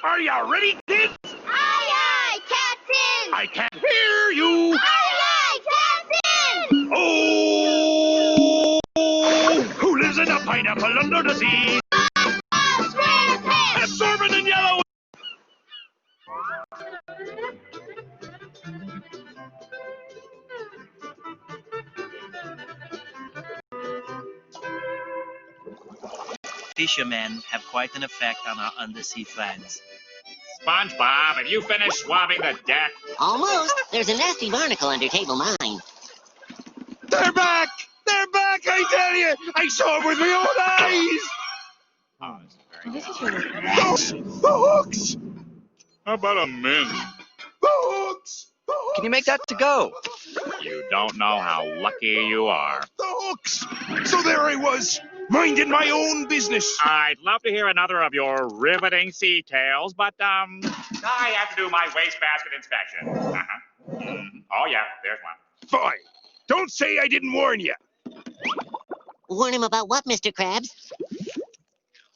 Are you ready, kids? Aye, aye, Captain! I can't hear you! Aye, aye, Captain! Oh! Who lives in a pineapple under the sea? SquarePants! Absorbent in yellow! Fishermen have quite an effect on our undersea friends. SpongeBob, have you finished swabbing the deck? Almost. There's a nasty barnacle under table 9. They're back! They're back, I tell you! I saw them with my own eyes! Oh, this is This very is good. really The hooks! How about a mint? The hooks! The hooks! Can you make that to go? You don't know how lucky you are. The hooks! So there I was, minding my own business. I'd love to hear another of your riveting sea tales, but, I have to do my wastebasket inspection. Oh, yeah, there's one. Fine. Don't say I didn't warn you. Warn him about what, Mr. Krabs?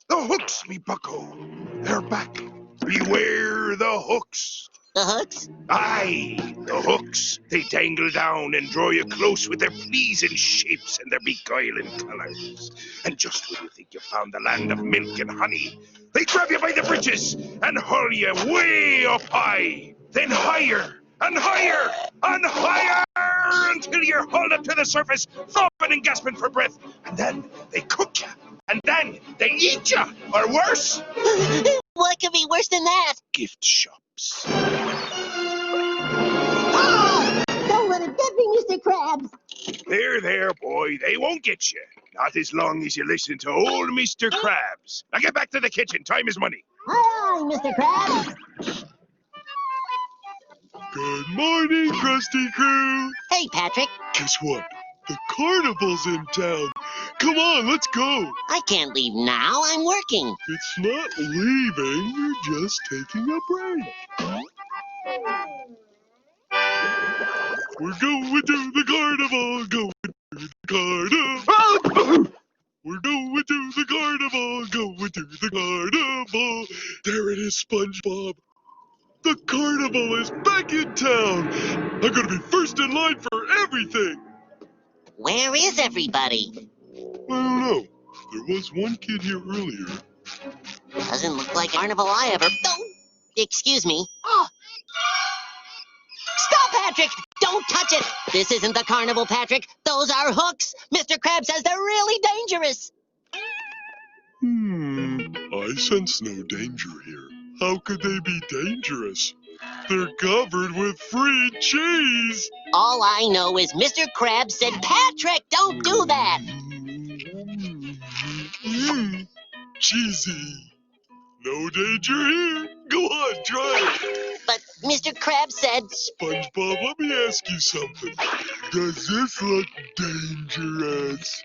The hooks, me bucko. They're back. Beware the hooks. The hooks? Aye, the hooks. They dangle down and draw you close with their pleasing shapes and their beguiling colors. And just when you think you found the land of milk and honey, they grab you by the britches and haul you way up high. Then higher and higher and higher until you're hauled up to the surface, thumping and gasping for breath. And then they cook you. And then they eat you. Or worse, What could be worse than that? gift shops. Oh! Don't let it get me, Mr. Krabs. There, boy. They won't get you. Not as long as you listen to old Mr. Krabs. Now get back to the kitchen. Time is money. Aye, aye, Mr. Krabs. Good morning, Krusty Crew. Hey, Patrick. Guess what? The carnival's in town. Come on, let's go. I can't leave now. I'm working. It's not leaving, you're just taking a break. We're going to the carnival, going to the carnival. We're going to the carnival, going to the carnival. There it is, SpongeBob. The carnival is back in town. I'm gonna be first in line for everything. Where is everybody? I don't know. There was one kid here earlier. Doesn't look like carnival I ever... Oh! Excuse me. Oh! Stop, Patrick! Don't touch it! This isn't the carnival, Patrick. Those are hooks. Mr. Krabs says they're really dangerous. I sense no danger here. How could they be dangerous? They're covered with free cheese. All I know is Mr. Krabs said, Patrick, don't do that! Cheesy. No danger here. Go on, try it. But Mr. Krabs said... SpongeBob, let me ask you something. Does this look dangerous?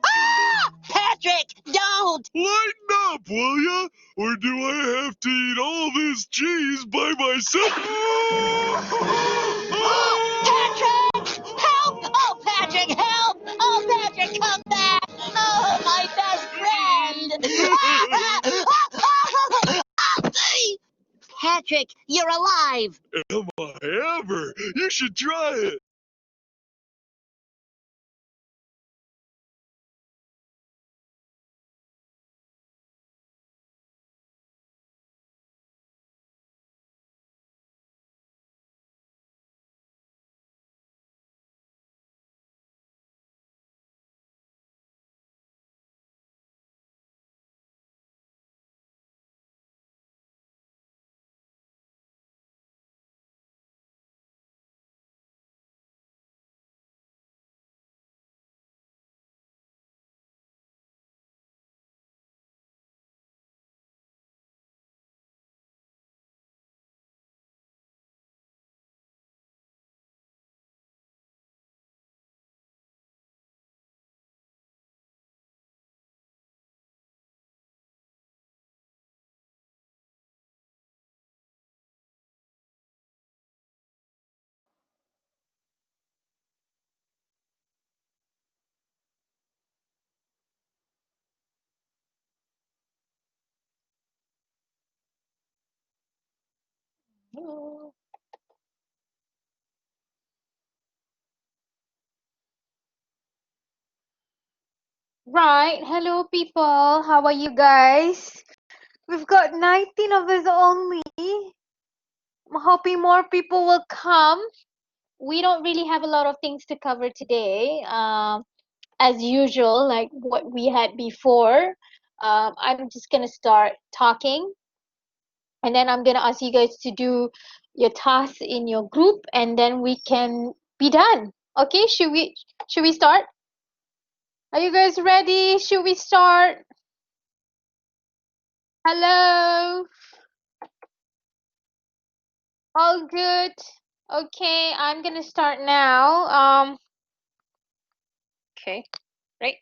Ah! Patrick, don't! Lighten up, will ya? Or do I have to eat all this cheese by myself? Oh, Patrick! Help! Oh, Patrick, help! Oh, Patrick, come back! Oh, my best friend! Patrick, you're alive! Am I ever? You should try it. Right. Hello, people. How are you guys? We've got 19 of us only. I'm hoping more people will come. We don't really have a lot of things to cover today. As usual, like what we had before. I'm just gonna start talking, and then I'm gonna ask you guys to do your tasks in your group, and then we can be done. Okay? Should we start? Are you guys ready? Should we start? Hello? All good. Okay, I'm gonna start now. Okay, great.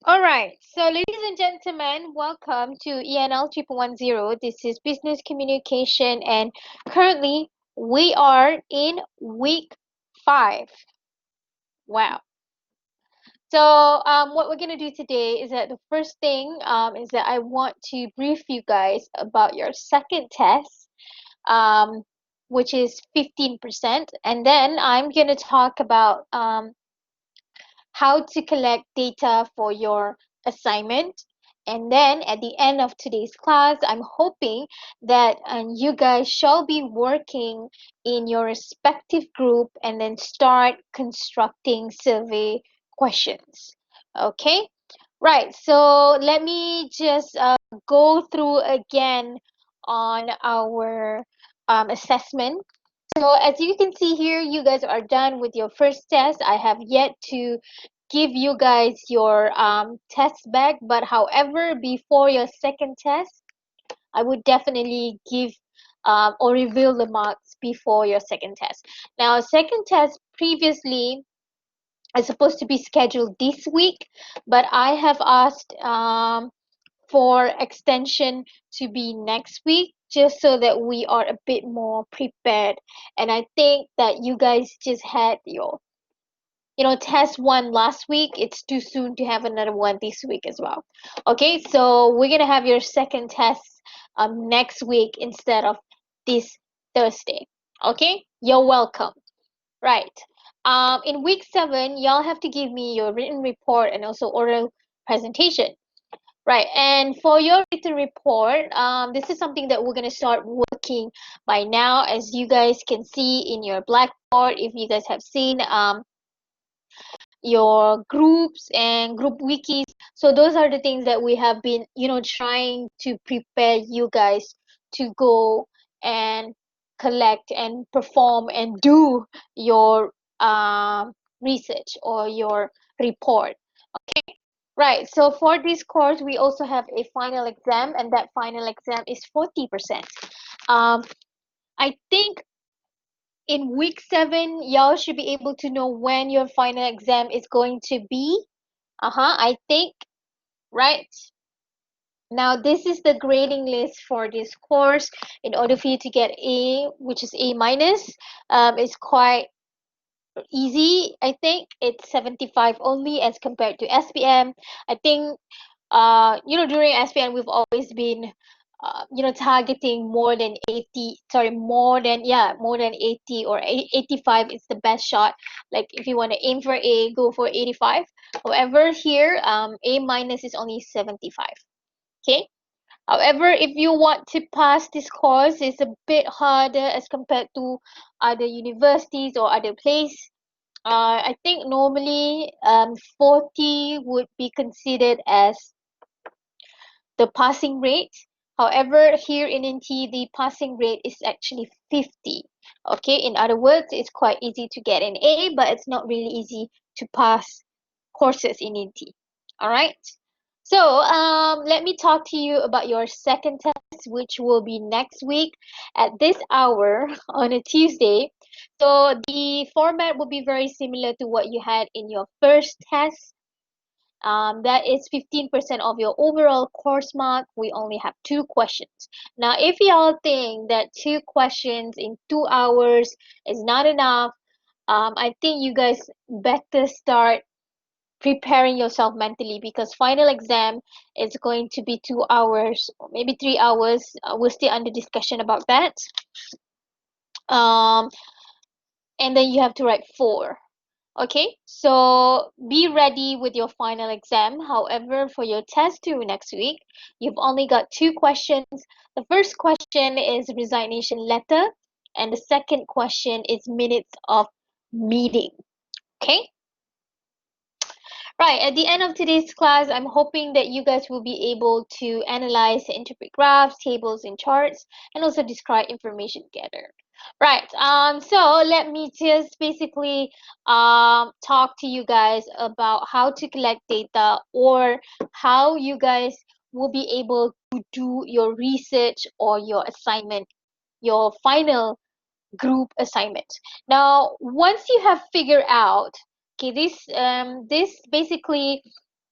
All right. So, ladies and gentlemen, welcome to ENL 1110. This is business communication, and currently we are in week 5. Wow. So, what we're gonna do today is that the first thing is that I want to brief you guys about your second test, um, which is 15%. And then I'm going to talk about how to collect data for your assignment. And then at the end of today's class, I'm hoping that you guys shall be working in your respective group and then start constructing survey questions. Okay? Right, so let me just go through again on our assessment. So as you can see here, you guys are done with your first test. I have yet to give you guys your test back, but however, before your second test, I would definitely give or reveal the marks before your second test. Now, second test previously is supposed to be scheduled this week, but I have asked for extension to be next week just so that we are a bit more prepared. And I think that you guys just had your test one last week. It's too soon to have another one this week as well. Okay, so we're gonna have your second test next week instead of this Thursday. Okay, you're welcome. Right. In week 7, y'all have to give me your written report and also oral presentation. Right, and for your written report, this is something that we're going to start working by now. As you guys can see in your blackboard, if you guys have seen your groups and group wikis. So those are the things that we have been, trying to prepare you guys to go and collect and perform and do your research or your report. Okay. Right, so for this course, we also have a final exam, and that final exam is 40%. I think in week 7, y'all should be able to know when your final exam is going to be. I think, right? Now, this is the grading list for this course. In order for you to get A, which is A minus, it's quite easy. I think it's 75 only as compared to SPM. I think during SPM we've always been targeting more than 80, sorry, more than 80 or 85 is the best shot. Like if you want to aim for A, go for 85. However, here A minus is only 75. Okay. However, if you want to pass this course, it's a bit harder as compared to other universities or other places. I think normally 40 would be considered as the passing rate. However, here in NT, the passing rate is actually 50. Okay, in other words, it's quite easy to get an A, but it's not really easy to pass courses in NT. All right. So let me talk to you about your second test, which will be next week at this hour on a Tuesday. So the format will be very similar to what you had in your first test. That is 15% of your overall course mark. We only have 2 questions. Now, if y'all think that 2 questions in 2 hours is not enough, I think you guys better start preparing yourself mentally, because final exam is going to be 2 hours or maybe 3 hours. We're still under discussion about that. Um, and then you have to write four. Okay, so be ready with your final exam. However, for your test two next week, you've only got two questions. The first question is resignation letter, and the second question is minutes of meeting. Okay, right. At the end of today's class, I'm hoping that you guys will be able to analyze, interpret graphs, tables, and charts, and also describe information gathered. Right. So let me just basically talk to you guys about how to collect data, or how you guys will be able to do your research or your assignment, your final group assignment. Now, once you have figured out, okay, this basically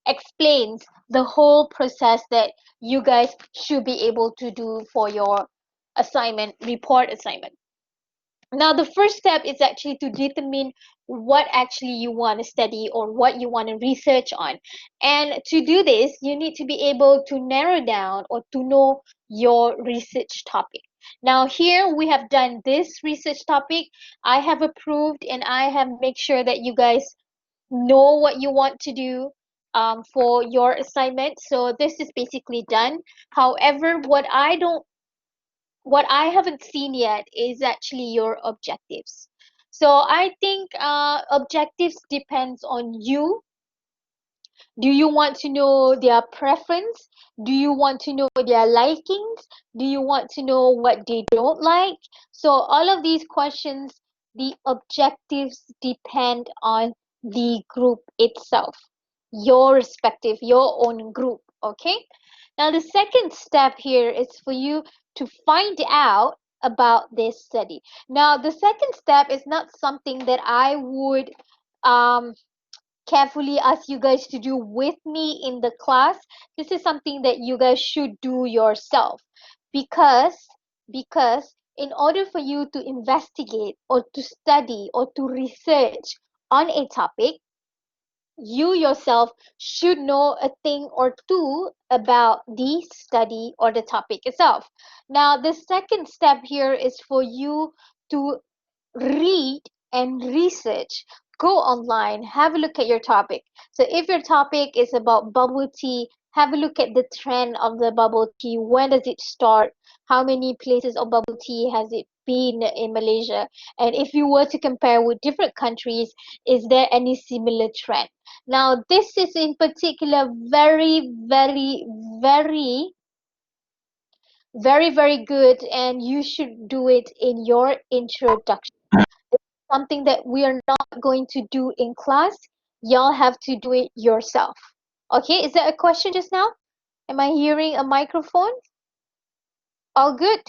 explains the whole process that you guys should be able to do for your assignment, report assignment. Now, the first step is actually to determine what actually you want to study or what you want to research on. And to do this, you need to be able to narrow down or to know your research topic. Now, here we have done this research topic. I have approved and I have made sure that you guys know what you want to do for your assignment. So this is basically done. However, what I haven't seen yet is actually your objectives. So I think objectives depends on you. Do you want to know their preference? Do you want to know their likings? Do you want to know what they don't like? So all of these questions, the objectives depend on the group itself, your respective, your own group. Okay. Now the second step here is for you to find out about this study. Now the second step is not something that I would um carefully ask you guys to do with me in the class. This is something that you guys should do yourself, because in order for you to investigate or to study or to research on a topic, you yourself should know a thing or two about the study or the topic itself. Now the second step here is for you to read and research. Go online, have a look at your topic. So if your topic is about bubble tea, have a look at the trend of the bubble tea. When does it start? How many places of bubble tea has it been in Malaysia? And if you were to compare with different countries, is there any similar trend? Now this is in particular very good, and you should do it in your introduction. Something that we are not going to do in class. Y'all have to do it yourself. Okay, is that a question just now? Am I hearing a microphone? All good?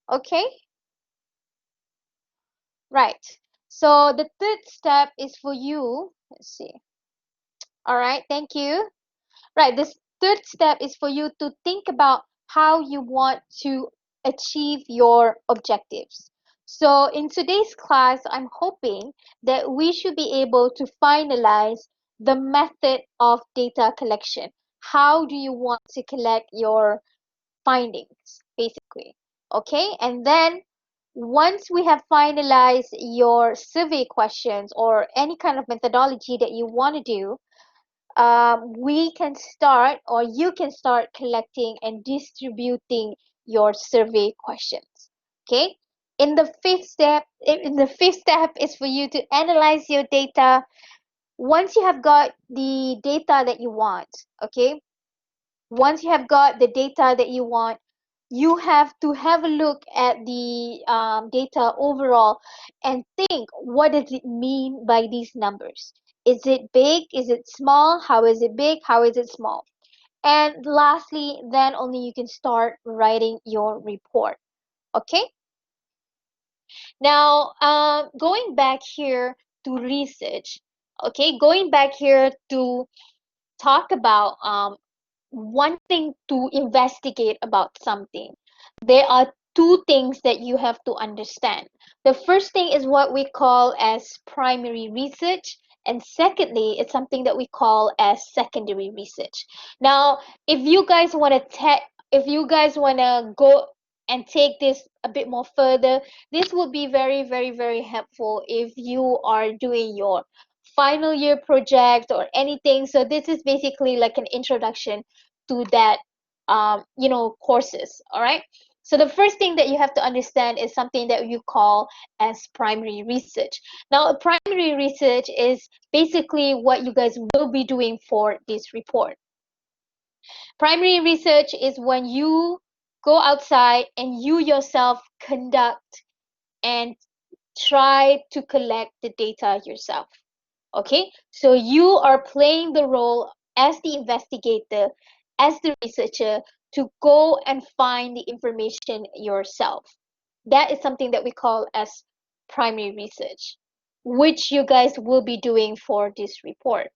Okay, right. So the third step is for you. Let's see. All right, thank you. Right, this third step is for you to think about how you want to achieve your objectives. So in today's class, I'm hoping that we should be able to finalize the method of data collection. How do you want to collect your findings, basically? Okay, and then once we have finalized your survey questions or any kind of methodology that you want to do, we can start, or you can start collecting and distributing your survey questions. Okay. In the fifth step is for you to analyze your data. Once you have got the data that you want, okay, once you have got the data that you want, you have to have a look at the data overall and think, what does it mean by these numbers? Is it big? Is it small? How is it big? How is it small? And lastly, then only you can start writing your report. Okay. Now, going back here to research. Okay, going back here to talk about wanting to investigate about something. There are two things that you have to understand. The first thing is what we call as primary research, and secondly, it's something that we call as secondary research. Now, if you guys want to if you guys want to go and take this a bit more further, this would be very, very, very helpful if you are doing your final year project or anything. So this is basically like an introduction to that courses. All right. So the first thing that you have to understand is something that you call as primary research. Now, primary research is basically what you guys will be doing for this report. Primary research is when you go outside and you yourself conduct and try to collect the data yourself. Okay, so you are playing the role as the investigator, as the researcher, to go and find the information yourself. That is something that we call as primary research, which you guys will be doing for this report.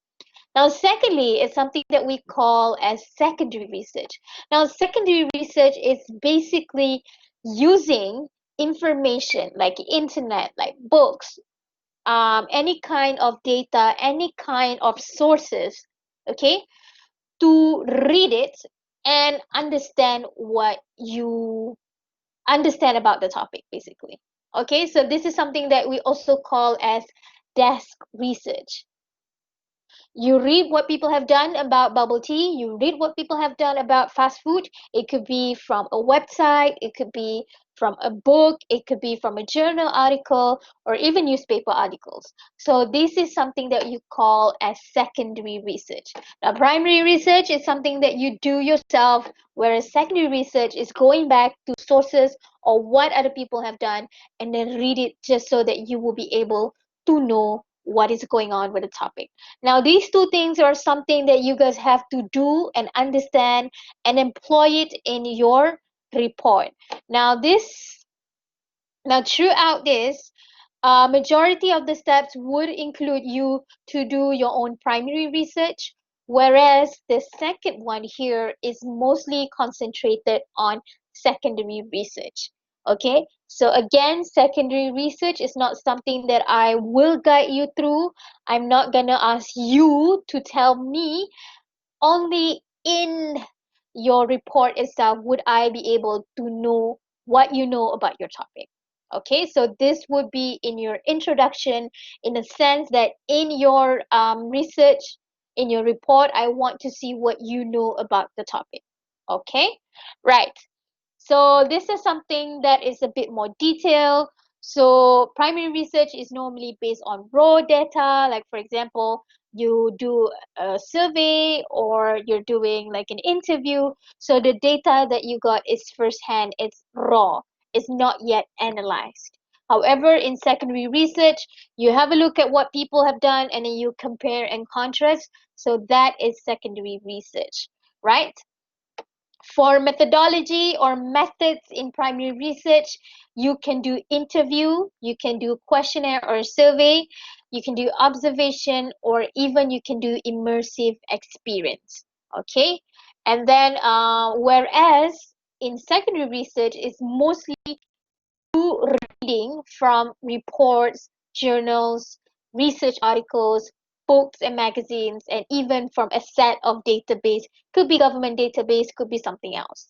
Now, secondly, is something that we call as secondary research. Now, secondary research is basically using information like internet, like books, any kind of data, any kind of sources, okay, to read it and understand what you understand about the topic, basically. Okay, so this is something that we also call as desk research. You read what people have done about bubble tea, you read what people have done about fast food. It could be from a website, it could be from a book, it could be from a journal article, or even newspaper articles. So this is something that you call as secondary research. Now, primary research is something that you do yourself, whereas secondary research is going back to sources or what other people have done and then read it just so that you will be able to know what is going on with the topic. Now, these two things are something that you guys have to do and understand and employ it in your report. Now, throughout this, majority of the steps would include you to do your own primary research, whereas the second one here is mostly concentrated on secondary research. Okay, so again, secondary research is not something that I will guide you through. I'm not gonna ask you to tell me. Only in your report itself would I be able to know what you know about your topic. Okay, so this would be in your introduction, in a sense that in your research, in your report, I want to see what you know about the topic. Okay, right. So this is something that is a bit more detailed. So primary research is normally based on raw data, like for example, you do a survey or you're doing like an interview. So the data that you got is firsthand, it's raw, it's not yet analyzed. However, in secondary research, you have a look at what people have done and then you compare and contrast. So that is secondary research, right? For methodology or methods in primary research, you can do interview, you can do questionnaire or survey, you can do observation, or even you can do immersive experience. Okay, and then whereas in secondary research is mostly reading from reports, journals, research articles, books and magazines, and even from a set of database. Could be government database, could be something else.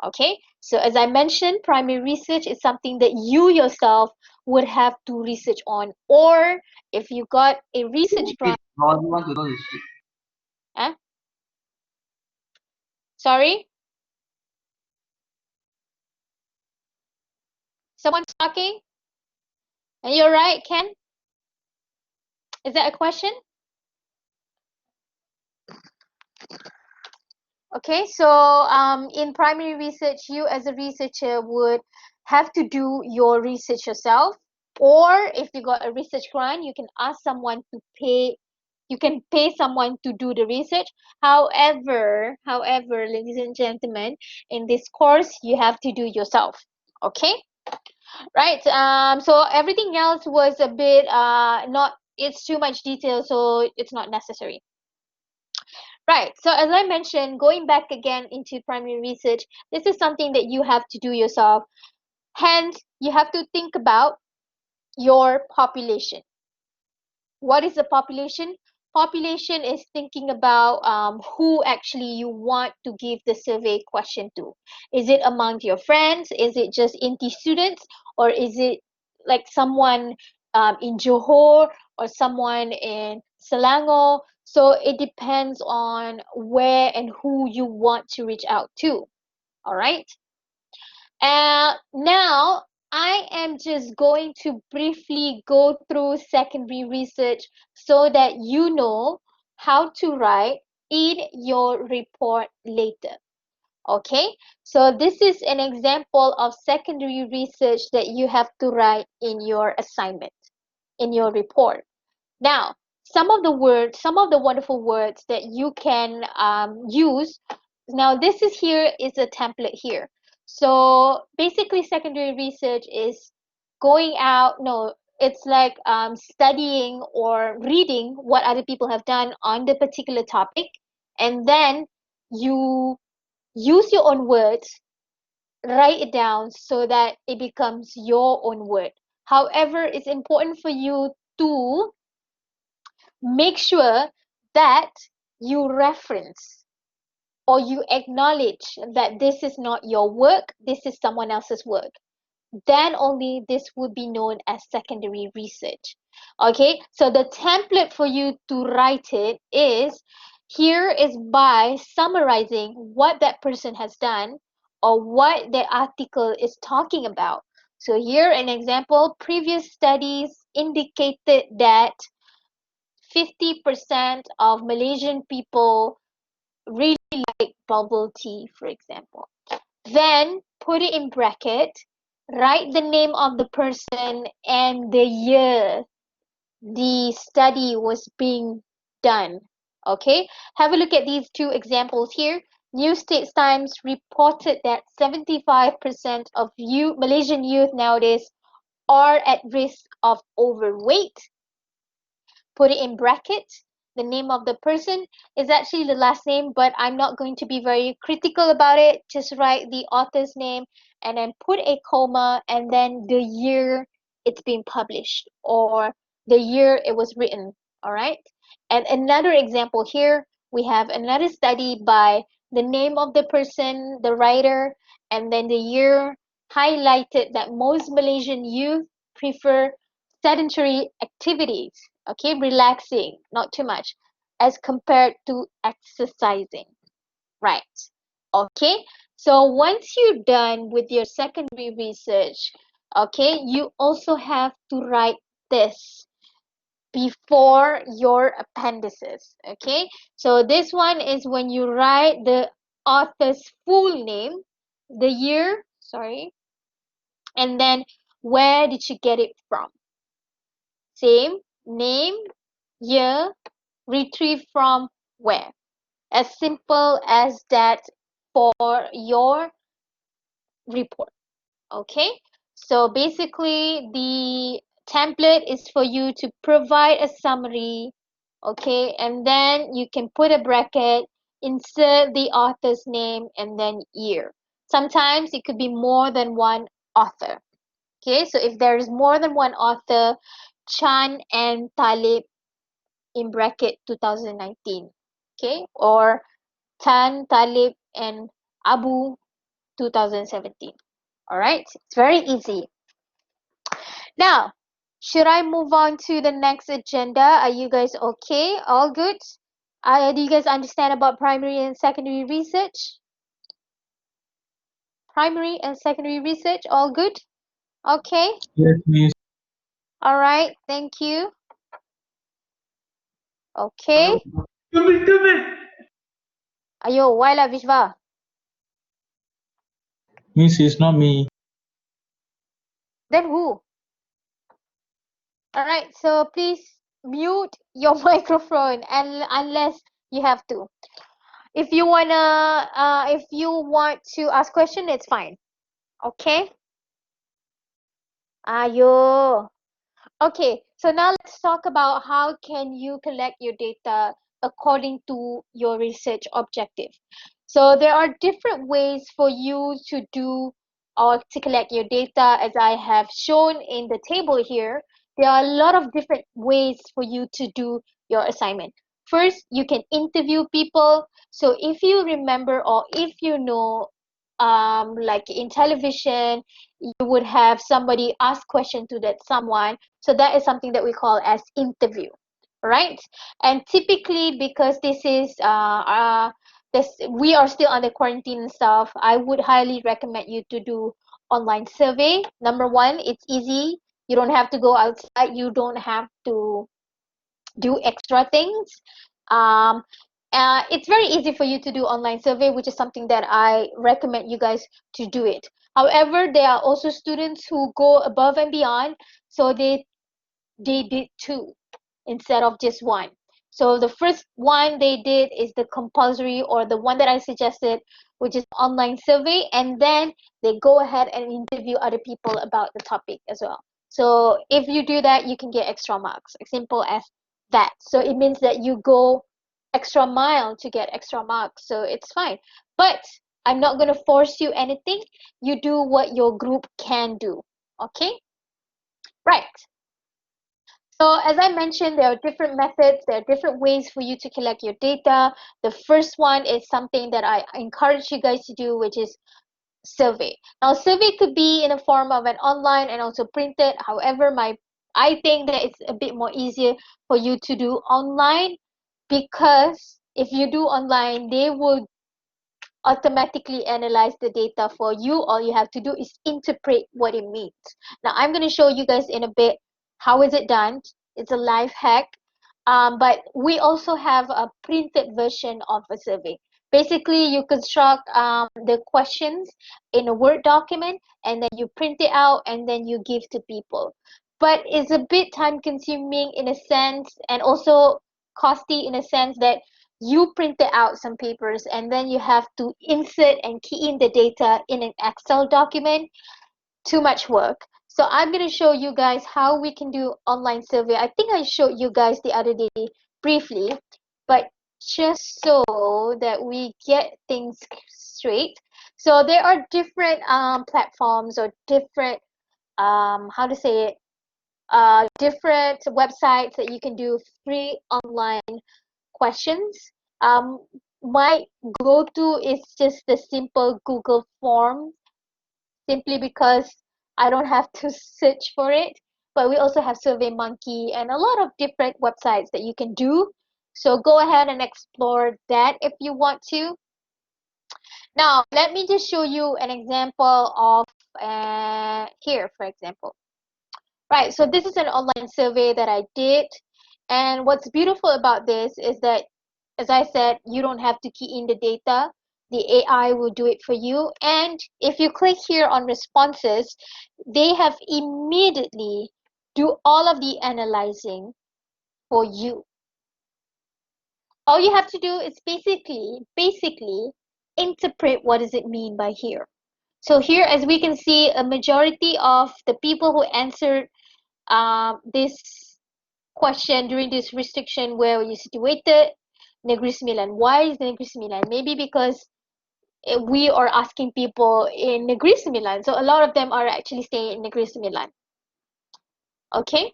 Okay, so as I mentioned, primary research is something that you yourself would have to research on, or if you got a research grant. Eh? Sorry? Someone's talking? And you're right, Ken? Is that a question? Okay, so in primary research, you as a researcher would have to do your research yourself, or if you got a research grant, you can ask someone to pay. You can pay someone to do the research. However, ladies and gentlemen, in this course, you have to do yourself. Okay, right? So everything else was a bit not. It's too much detail, so it's not necessary. Right. So as I mentioned, going back again into primary research, this is something that you have to do yourself. Hence, you have to think about your population. What is the population? Population is thinking about who actually you want to give the survey question to. Is it among your friends? Is it just INTI students? Or is it like someone in Johor or someone in Selangor? So it depends on where and who you want to reach out to. All right. Now, I am just going to briefly go through secondary research so that you know how to write in your report later. Okay, so this is an example of secondary research that you have to write in your assignment, in your report. Now, some of the wonderful words that you can use. Now, this is here is a template here. So basically, secondary research is going out. No, it's like studying or reading what other people have done on the particular topic, and then you use your own words, write it down so that it becomes your own word. However, it's important for you to make sure that you reference or you acknowledge that this is not your work, this is someone else's work. Then only this would be known as secondary research. Okay, so the template for you to write it is here is by summarizing what that person has done or what the article is talking about. So here an example, previous studies indicated that 50% of Malaysian people really like bubble tea, for example. Then put it in bracket, write the name of the person and the year the study was being done. Okay, have a look at these two examples here. New States Times reported that 75% of Malaysian youth nowadays are at risk of overweight. Put it in brackets. The name of the person is actually the last name, but I'm not going to be very critical about it. Just write the author's name and then put a comma and then the year it's been published or the year it was written. All right. And another example here, we have another study by the name of the person, the writer, and then the year highlighted that most Malaysian youth prefer sedentary activities, okay, relaxing, not too much, as compared to exercising, right? Okay, so once you're done with your secondary research, okay, you also have to write this before your appendices. Okay, so this one is when you write the author's full name, the year, sorry, and then where did you get it from. Same name, year, retrieved from where. As simple as that for your report. Okay, so basically the template is for you to provide a summary. Okay, and then you can put a bracket, insert the author's name, and then year. Sometimes it could be more than one author. Okay, so if there is more than one author, Chan and Talib in bracket 2019. Okay, or Tan, Talib, and Abu 2017. All right, it's very easy. Now, should I move on to the next agenda? Are you guys okay? All good? Do you guys understand about primary and secondary research? Primary and secondary research, all good? Okay. Yes, miss. All right, thank you. Okay. Ayo, why lah Vishwa? Miss, it's not me. Then who? All right, so please mute your microphone and unless you have to. If you want to ask question, it's fine. Okay? Ayo. Okay, so now let's talk about how can you collect your data according to your research objective. So there are different ways for you to do or to collect your data, as I have shown in the table here, there are a lot of different ways for you to do your assignment. First, you can interview people. So if you remember, or if you know, like in television, you would have somebody ask question to that someone. So that is something that we call as interview, right? And typically, because this we are still under quarantine and stuff, I would highly recommend you to do online survey. Number one, it's easy. You don't have to go outside. You don't have to do extra things. Um, it's very easy for you to do online survey, which is something that I recommend you guys to do it. However, there are also students who go above and beyond, so they did two instead of just one. So the first one they did is the compulsory, or the one that I suggested, which is online survey, and then they go ahead and interview other people about the topic as well. So if you do that, you can get extra marks. As simple as that. So it means that you go extra mile to get extra marks. So it's fine. But I'm not going to force you anything. You do what your group can do. Okay? Right. So as I mentioned, there are different methods, there are different ways for you to collect your data. The first one is something that I encourage you guys to do, which is survey. Now, survey could be in a form of an online and also printed. However, I think that it's a bit more easier for you to do online, because if you do online, they will automatically analyze the data for you. All you have to do is interpret what it means. Now I'm going to show you guys in a bit how is it done. It's a life hack. But we also have a printed version of a survey. Basically, you construct the questions in a Word document, and then you print it out and then you give to people. But it's a bit time consuming in a sense, and also costly in a sense, that you printed out some papers and then you have to insert and key in the data in an Excel document. Too much work. So I'm going to show you guys how we can do online survey. I think I showed you guys the other day briefly, but just so that we get things straight. So there are different platforms, or different how to say it, different websites that you can do free online questions. Um, my go-to is just the simple Google form, simply because I don't have to search for it. But we also have SurveyMonkey and a lot of different websites that you can do. So go ahead and explore that if you want to. Now, let me just show you an example of here, for example. Right, so this is an online survey that I did. And what's beautiful about this is that, as I said, you don't have to key in the data. The AI will do it for you. And if you click here on responses, they have immediately do all of the analyzing for you. All you have to do is basically interpret what does it mean by here. So here, as we can see, a majority of the people who answered this question during this restriction, where are you situated? Negeri Sembilan. Why is Negeri Sembilan? Maybe because we are asking people in Negeri Sembilan, so a lot of them are actually staying in Negeri Sembilan. Okay,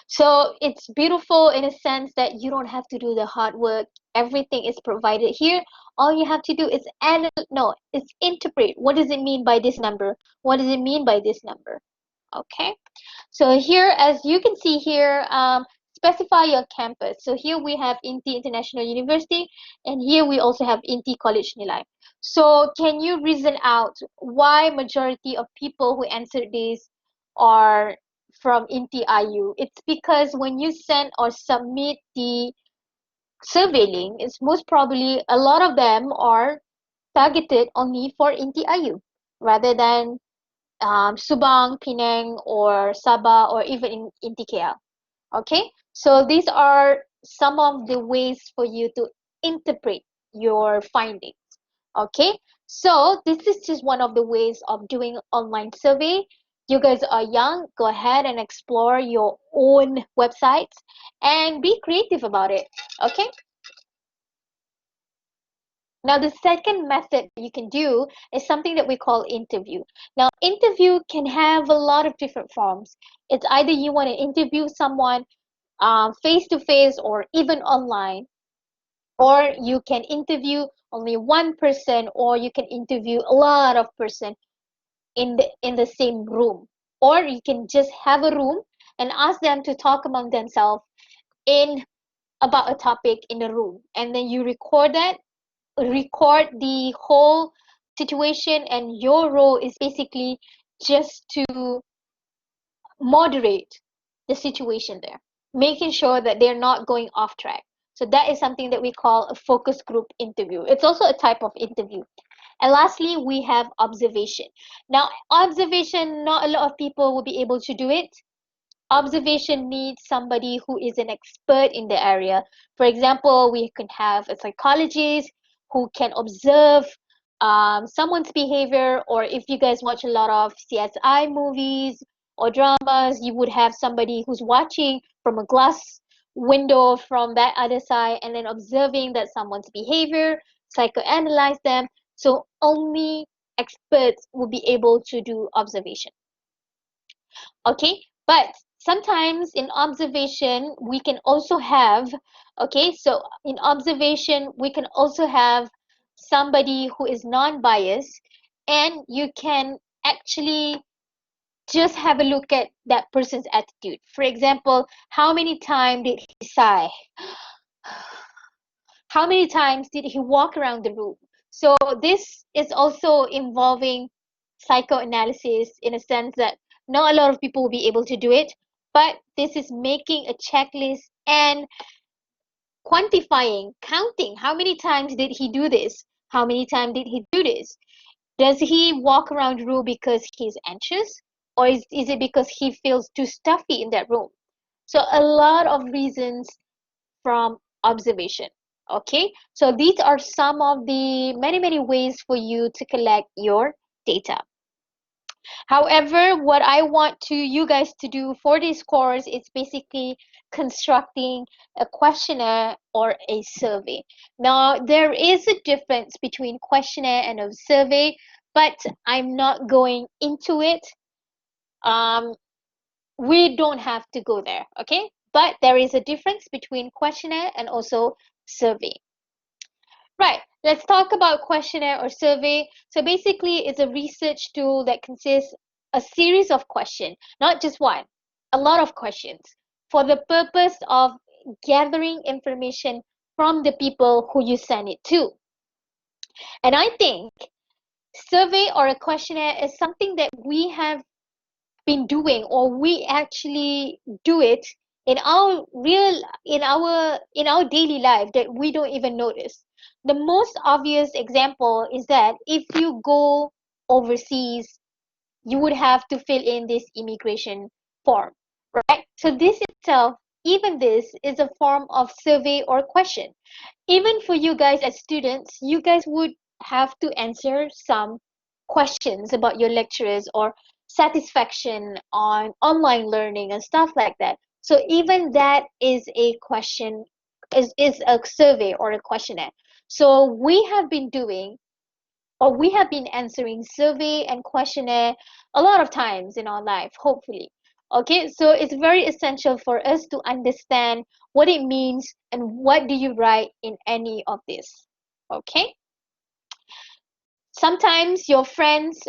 so it's beautiful in a sense that you don't have to do the hard work. Everything is provided here. All you have to do is interpret. What does it mean by this number? What does it mean by this number? Okay. So here, as you can see here, specify your campus. So here we have INTI International University, and here we also have INTI College Nilai. So can you reason out why majority of people who answered this are from INTI IU? It's because when you send or submit the survey link, it's most probably a lot of them are targeted only for INTI IU rather than Subang, Penang, or Sabah, or even in TKL. Okay, so these are some of the ways for you to interpret your findings. Okay, so this is just one of the ways of doing online survey. You guys are young, go ahead and explore your own websites and be creative about it. Okay. Now, the second method that you can do is something that we call interview. Now, interview can have a lot of different forms. It's either you want to interview someone face to face or even online, or you can interview only one person, or you can interview a lot of person in the same room, or you can just have a room and ask them to talk among themselves in about a topic in a room, and then you record the whole situation, and your role is basically just to moderate the situation there, making sure that they're not going off track. So that is something that we call a focus group interview. It's also a type of interview. And lastly, we have observation. Now, observation, not a lot of people will be able to do it. Observation needs somebody who is an expert in the area. For example, we can have a psychologist who can observe someone's behavior, or if you guys watch a lot of CSI movies or dramas, you would have somebody who's watching from a glass window from that other side and then observing that someone's behavior, psychoanalyze them. So only experts will be able to do observation. Okay, but sometimes in observation we can also have, okay, so in observation we can also have somebody who is non-biased, and you can actually just have a look at that person's attitude. For example, how many times did he sigh? How many times did he walk around the room? So this is also involving psychoanalysis, in a sense that not a lot of people will be able to do it, but this is making a checklist and quantifying, counting how many times did he do this? How many times did he do this? Does he walk around the room because he's anxious? Or is it because he feels too stuffy in that room? So a lot of reasons from observation. Okay, so these are some of the many ways for you to collect your data. However, what I want to you guys to do for this course is basically constructing a questionnaire or a survey. Now, there is a difference between questionnaire and a survey, but I'm not going into it. Um, we don't have to go there, okay? But there is a difference between questionnaire and also survey. Right, let's talk about questionnaire or survey. So basically, it's a research tool that consists a series of questions, not just one, a lot of questions, for the purpose of gathering information from the people who you send it to. And I think survey or a questionnaire is something that we have been doing, or we actually do it in our real in our daily life that we don't even notice. The most obvious example is that if you go overseas, you would have to fill in this immigration form, right? So this itself, even this is a form of survey or question. Even for you guys as students, you guys would have to answer some questions about your lecturers or satisfaction on online learning and stuff like that. So even that is a question, is a survey or a questionnaire. So we have been doing, or we have been answering survey and questionnaire a lot of times in our life, hopefully. Okay, so it's very essential for us to understand what it means and what do you write in any of this. Okay, sometimes your friends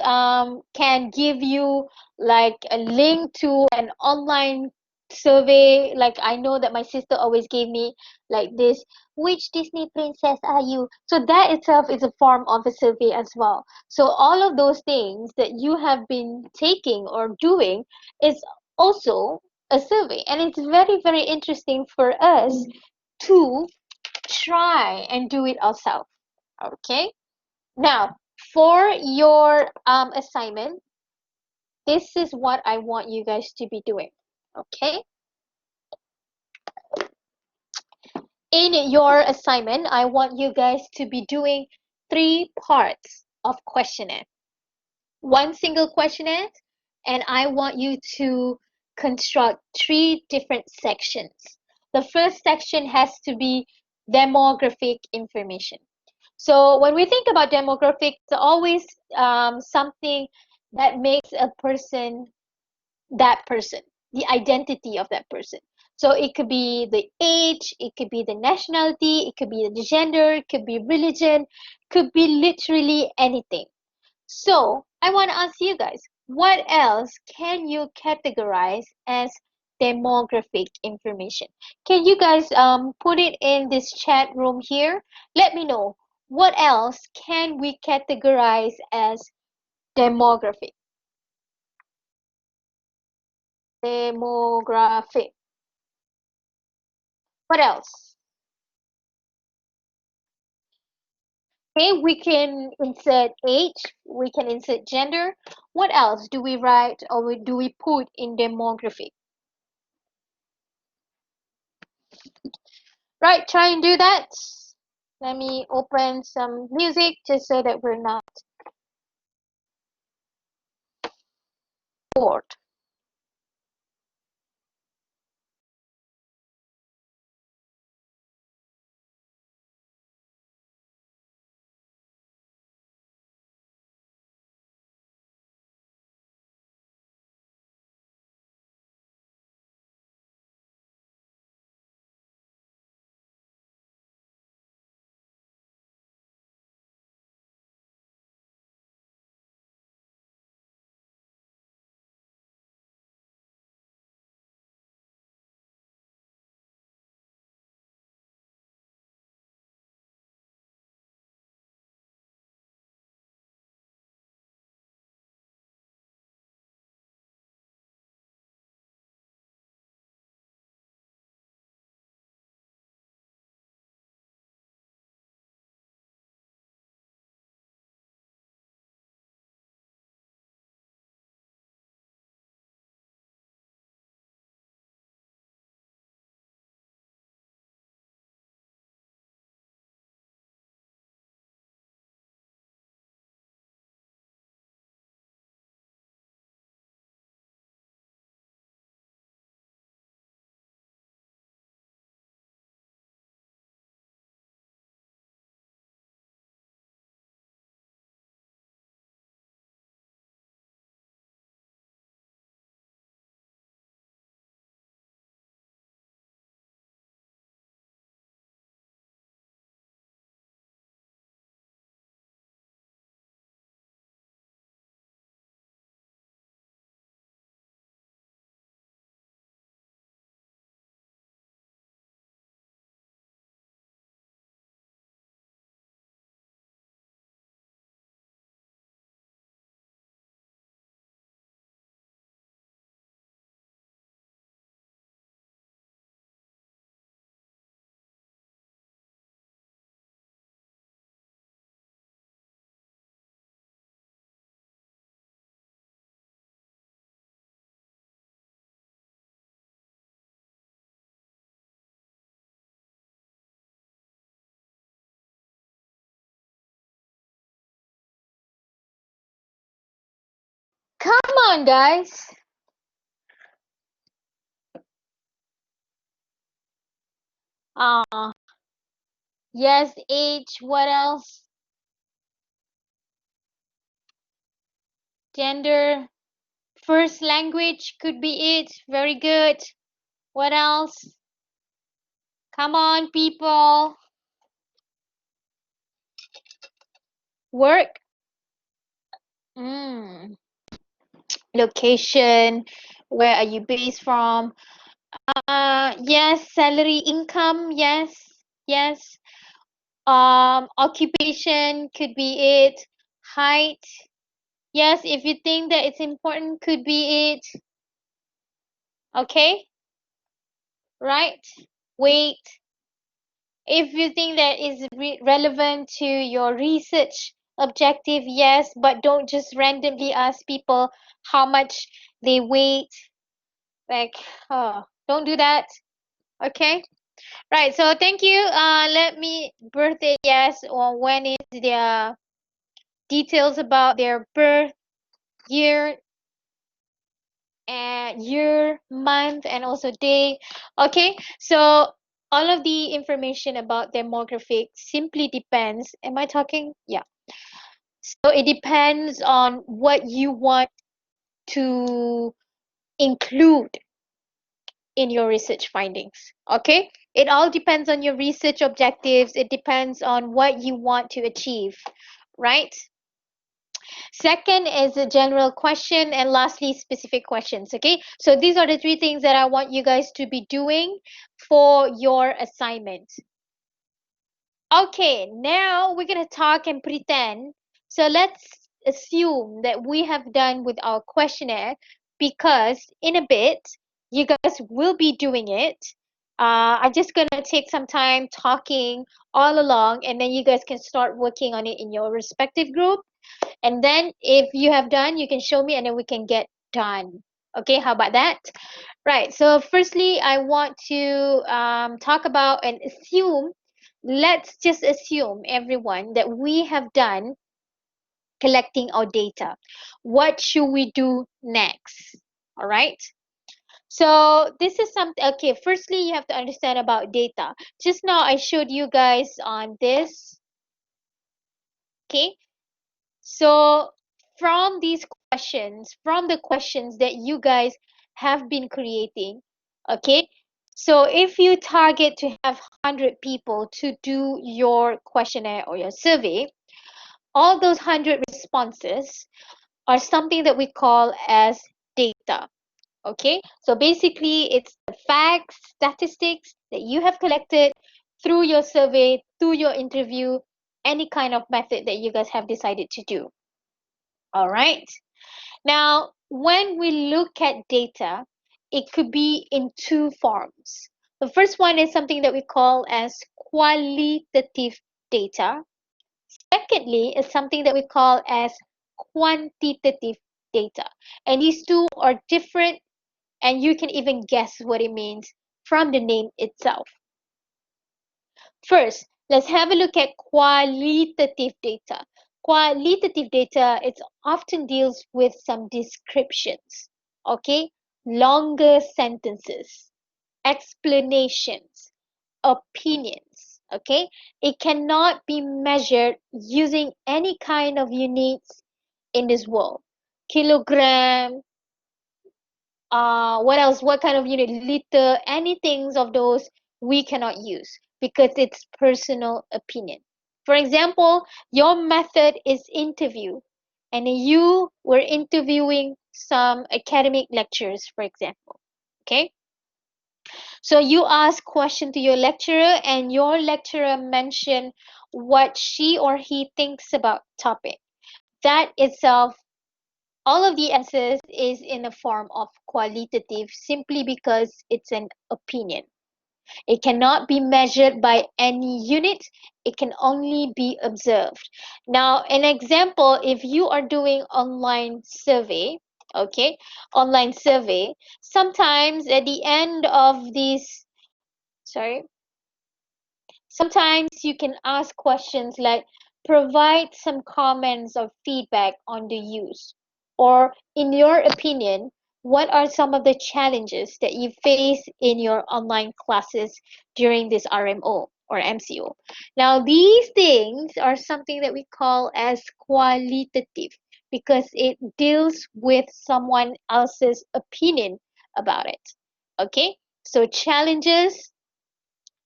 can give you like a link to an online survey. Like I know that my sister always gave me like this, which Disney princess are you? So that itself is a form of a survey as well. So all of those things that you have been taking or doing is also a survey, and it's very interesting for us to try and do it ourselves. Okay, now, for your assignment, this is what I want you guys to be doing. Okay? In your assignment, I want you guys to be doing 3 parts of questionnaire. One single questionnaire, and I want you to construct 3 different sections. The first section has to be demographic information. So when we think about demographics, it's always something that makes a person that person, the identity of that person. So it could be the age, it could be the nationality, it could be the gender, it could be religion, could be literally anything. So I want to ask you guys, what else can you categorize as demographic information? Can you guys put it in this chat room here? Let me know what else can we categorize as demographic. Demographic. What else? Okay, we can insert age, we can insert gender. What else do we write or do we put in demographic? Right, try and do that. Let me open some music just so that we're not bored. Come on, guys. Uh, yes, age. What else? Gender. First language could be it. Very good. What else? Come on, people. Work. Mm. Location. Where are you based from? Yes, salary, income. Yes, yes. Occupation could be it. Height. Yes, if you think that it's important, could be it. Okay, right? Weight. If you think that is relevant to your research objective, yes, but don't just randomly ask people how much they weigh. Like, don't do that. Okay. Right. So thank you. Let me birthday. Yes, or when is their details about their birth year and year, month, and also day. Okay. So All of the information about demographic simply depends. Am I talking? Yeah. So it depends on what you want to include in your research findings. Okay? It all depends on your research objectives. It depends on what you want to achieve, right? Second is a general question, and lastly, specific questions. Okay? So these are the three things that I want you guys to be doing for your assignment. Okay, now we're gonna talk and pretend. So let's assume that we have done with our questionnaire, because in a bit you guys will be doing it. I'm just gonna take some time talking all along, and then you guys can start working on it in your respective group. And then if you have done, you can show me, and then we can get done. Okay, how about that? Right. So firstly, I want to talk about and assume. Let's just assume, everyone, that we have done collecting our data. What should we do next? All right. So this is something. Okay. Firstly, you have to understand about data. Just now, I showed you guys on this. Okay. So from the questions that you guys have been creating, okay? So if you target to have 100 people to do your questionnaire or your survey, all those 100 responses are something that we call as data. Okay? So basically, it's the facts, statistics that you have collected through your survey, through your interview, any kind of method that you guys have decided to do. All right. Now, when we look at data, it could be in two forms. The first one is something that we call as qualitative data. Secondly, is something that we call as quantitative data. And these two are different, and you can even guess what it means from the name itself. First, let's have a look at qualitative data. Qualitative data, it often deals with some descriptions, okay? Longer sentences, explanations, opinions, okay? It cannot be measured using any kind of units in this world. Kilogram, what else, what kind of unit, liter, anything of those we cannot use because it's personal opinion. For example, your method is interview, and you were interviewing some academic lecturers, for example. Okay, so you ask question to your lecturer, and your lecturer mention what she or he thinks about topic. That itself, all of the answers is in a form of qualitative, simply because it's an opinion. It cannot be measured by any unit. It can only be observed. Now, an example, if you are doing online survey, okay, online survey, sometimes at the end of this, sorry, sometimes you can ask questions like, provide some comments or feedback on the use. Or, in your opinion, what are some of the challenges that you face in your online classes during this RMO or MCO? Now, these things are something that we call as qualitative, because it deals with someone else's opinion about it. Okay? So, challenges,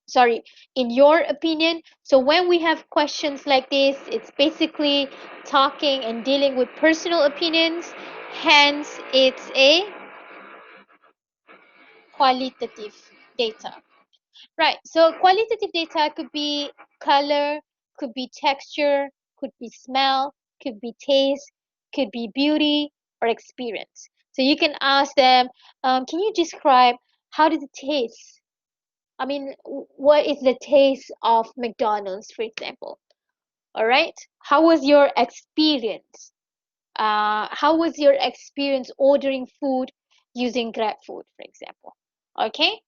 sorry, in your opinion. So when we have questions like this, it's basically talking and dealing with personal opinions, hence it's a qualitative data. Right, so qualitative data could be color, could be texture, could be smell, could be taste, could be beauty or experience. So you can ask them, can you describe how did it taste? I mean, what is the taste of McDonald's, for example? All right. How was your experience? How was your experience ordering food using Grab Food, for example? Okay.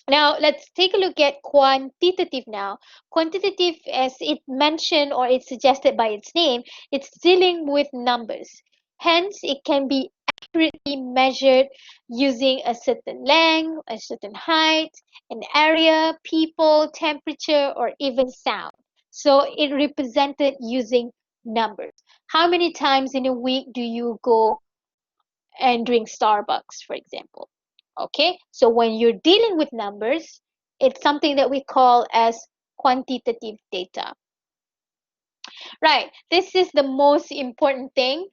Now let's take a look at quantitative now. Quantitative, as it mentioned or it's suggested by its name, it's dealing with numbers. Hence, it can be accurately measured using a certain length, a certain height, an area, people, temperature, or even sound. So it represented using numbers. How many times in a week do you go and drink Starbucks, for example? Okay, so when you're dealing with numbers, it's something that we call as quantitative data. Right, this is the most important thing.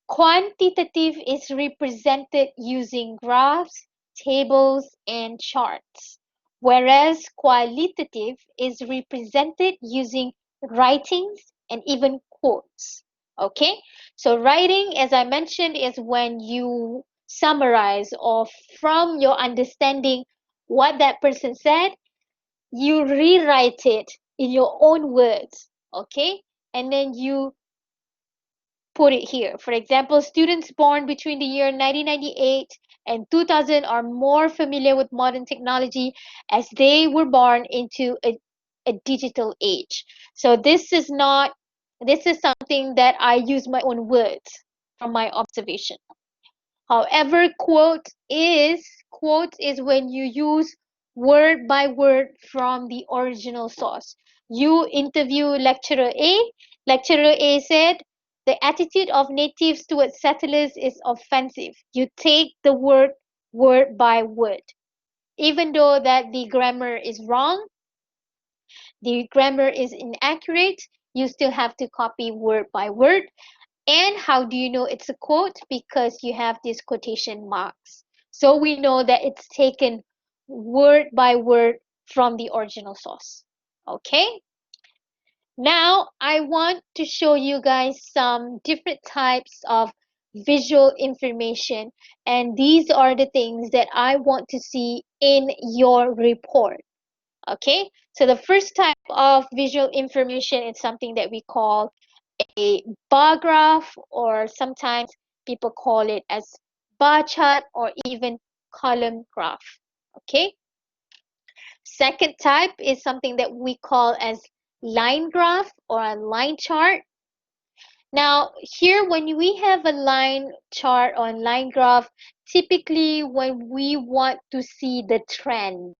Quantitative is represented using graphs, tables, and charts, whereas qualitative is represented using writings and even quotes. Okay, so writing, as I mentioned, is when you summarize or from your understanding what that person said, you rewrite it in your own words. Okay, and then you put it here. For example, students born between the year 1998 and 2000 are more familiar with modern technology as they were born into a digital age. So this is something that I use my own words from my observation. However, quote is when you use word by word from the original source. You interview lecturer A. Lecturer A said, the attitude of natives towards settlers is offensive. You take the word by word. Even though that the grammar is wrong, the grammar is inaccurate, you still have to copy word by word. And how do you know it's a quote? Because you have these quotation marks. So we know that it's taken word by word from the original source. Okay? Now I want to show you guys some different types of visual information, and these are the things that I want to see in your report. Okay? So the first type of visual information is something that we call a bar graph, or sometimes people call it as bar chart or even column graph. Okay. Second type is something that we call as line graph or a line chart. Now here when we have a line chart or line graph, typically when we want to see the trend,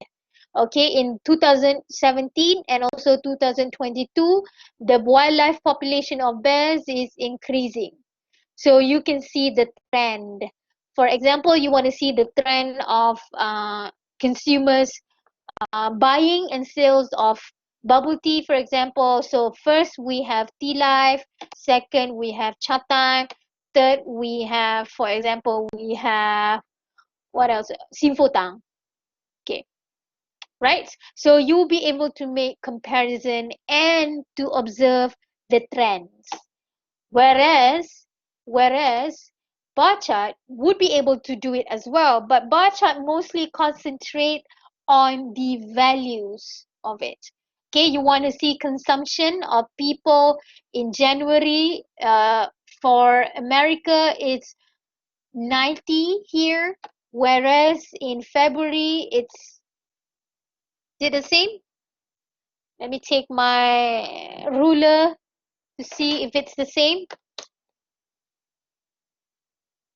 okay, in 2017 and also 2022, the wildlife population of bears is increasing, so you can see the trend. For example, you want to see the trend of consumers buying and sales of bubble tea, for example. So first we have Tea Life, second we have Chatime, third we have, for example, we have what else, Sinfotang. Okay, right? So you'll be able to make comparison and to observe the trends. Whereas bar chart would be able to do it as well, but bar chart mostly concentrate on the values of it. Okay, you want to see consumption of people in January. For America, it's 90 here, whereas in February, it's, is it the same? Let me take my ruler to see if it's the same.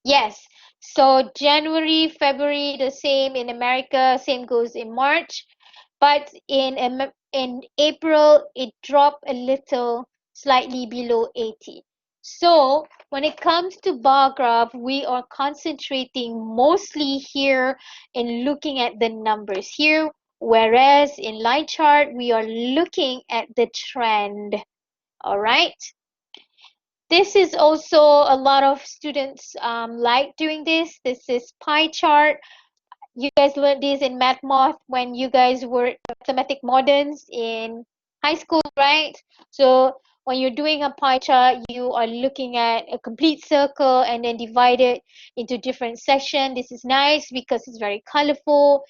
Yes. So January, February, the same in America, same goes in March. But in April, it dropped a little, slightly below 80. So when it comes to bar graph, we are concentrating mostly here in looking at the numbers here, whereas in line chart, we are looking at the trend. All right. This is also a lot of students like doing this. This is pie chart. You guys learned this in math when you guys were mathematic moderns in high school, right? So when you're doing a pie chart, you are looking at a complete circle and then divide it into different sections. This is nice because it's very colorful.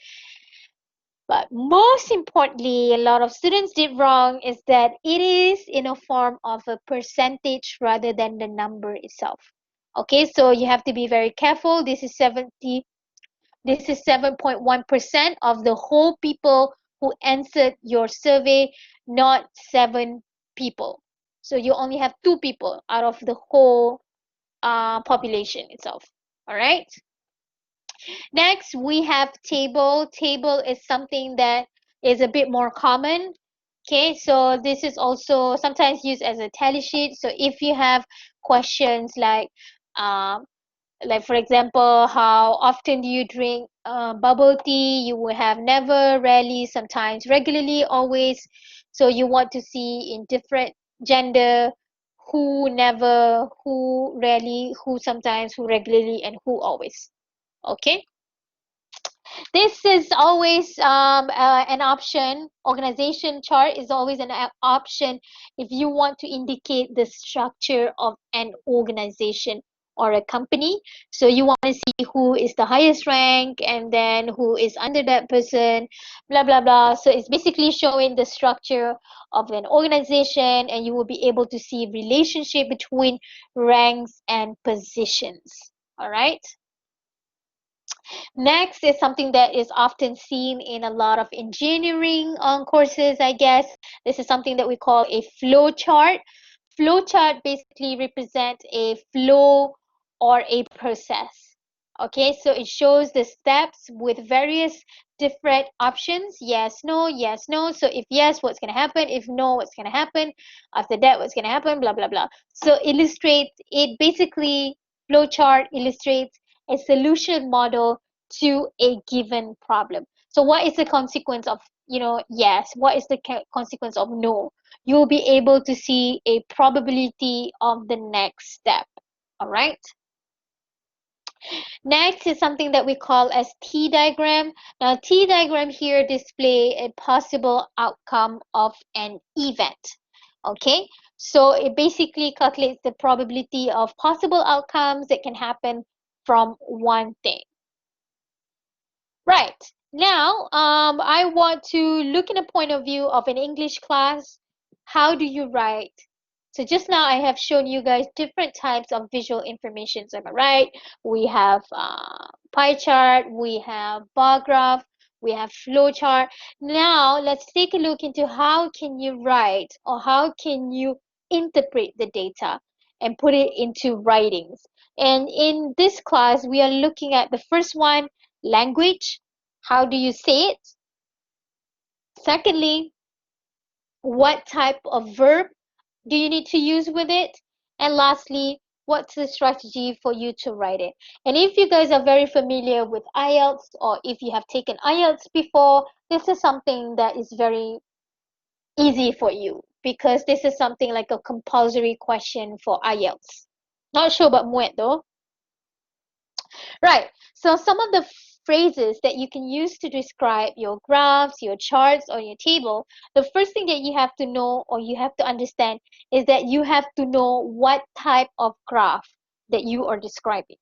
But most importantly, a lot of students did wrong is that it is in a form of a percentage rather than the number itself. Okay, so you have to be very careful. This is 7.1% of the whole people who answered your survey, not 7 people. So you only have 2 people out of the whole population itself. All right. Next, we have table. Table is something that is a bit more common. Okay, so this is also sometimes used as a tally sheet. So if you have questions um, like for example, how often do you drink bubble tea? You will have never, rarely, sometimes, regularly, always. So you want to see in different gender who never, who rarely, who sometimes, who regularly, and who always. Okay. This is always an option. Organization chart is always an option if you want to indicate the structure of an organization or a company. So you want to see who is the highest rank and then who is under that person, blah blah blah. So it's basically showing the structure of an organization, and you will be able to see relationship between ranks and positions. All right. Next is something that is often seen in a lot of engineering courses, I guess. This is something that we call a flow chart. Flow chart basically represents a flow or a process. Okay, so it shows the steps with various different options. Yes, no, yes, no. So if yes, what's going to happen? If no, what's going to happen? After that, what's going to happen? Blah, blah, blah. So illustrate it basically, flow chart illustrates a solution model to a given problem. So what is the consequence of, yes? What is the consequence of no? You'll be able to see a probability of the next step. All right. Next is something that we call as T diagram. Now, T diagram here display a possible outcome of an event. Okay, so it basically calculates the probability of possible outcomes that can happen from one thing. Right. Now, I want to look in a point of view of an English class. How do you write? So just now I have shown you guys different types of visual information. Am I right? We have pie chart, we have bar graph, we have flow chart. Now let's take a look into how can you write or how can you interpret the data and put it into writings. And in this class, we are looking at the first one, language. How do you say it? Secondly, what type of verb do you need to use with it? And lastly, what's the strategy for you to write it? And if you guys are very familiar with IELTS, or if you have taken IELTS before, this is something that is very easy for you because this is something like a compulsory question for IELTS. Not sure about Muet though. Right. So some of the phrases that you can use to describe your graphs, your charts, or your table, the first thing that you have to know or you have to understand is that you have to know what type of graph that you are describing.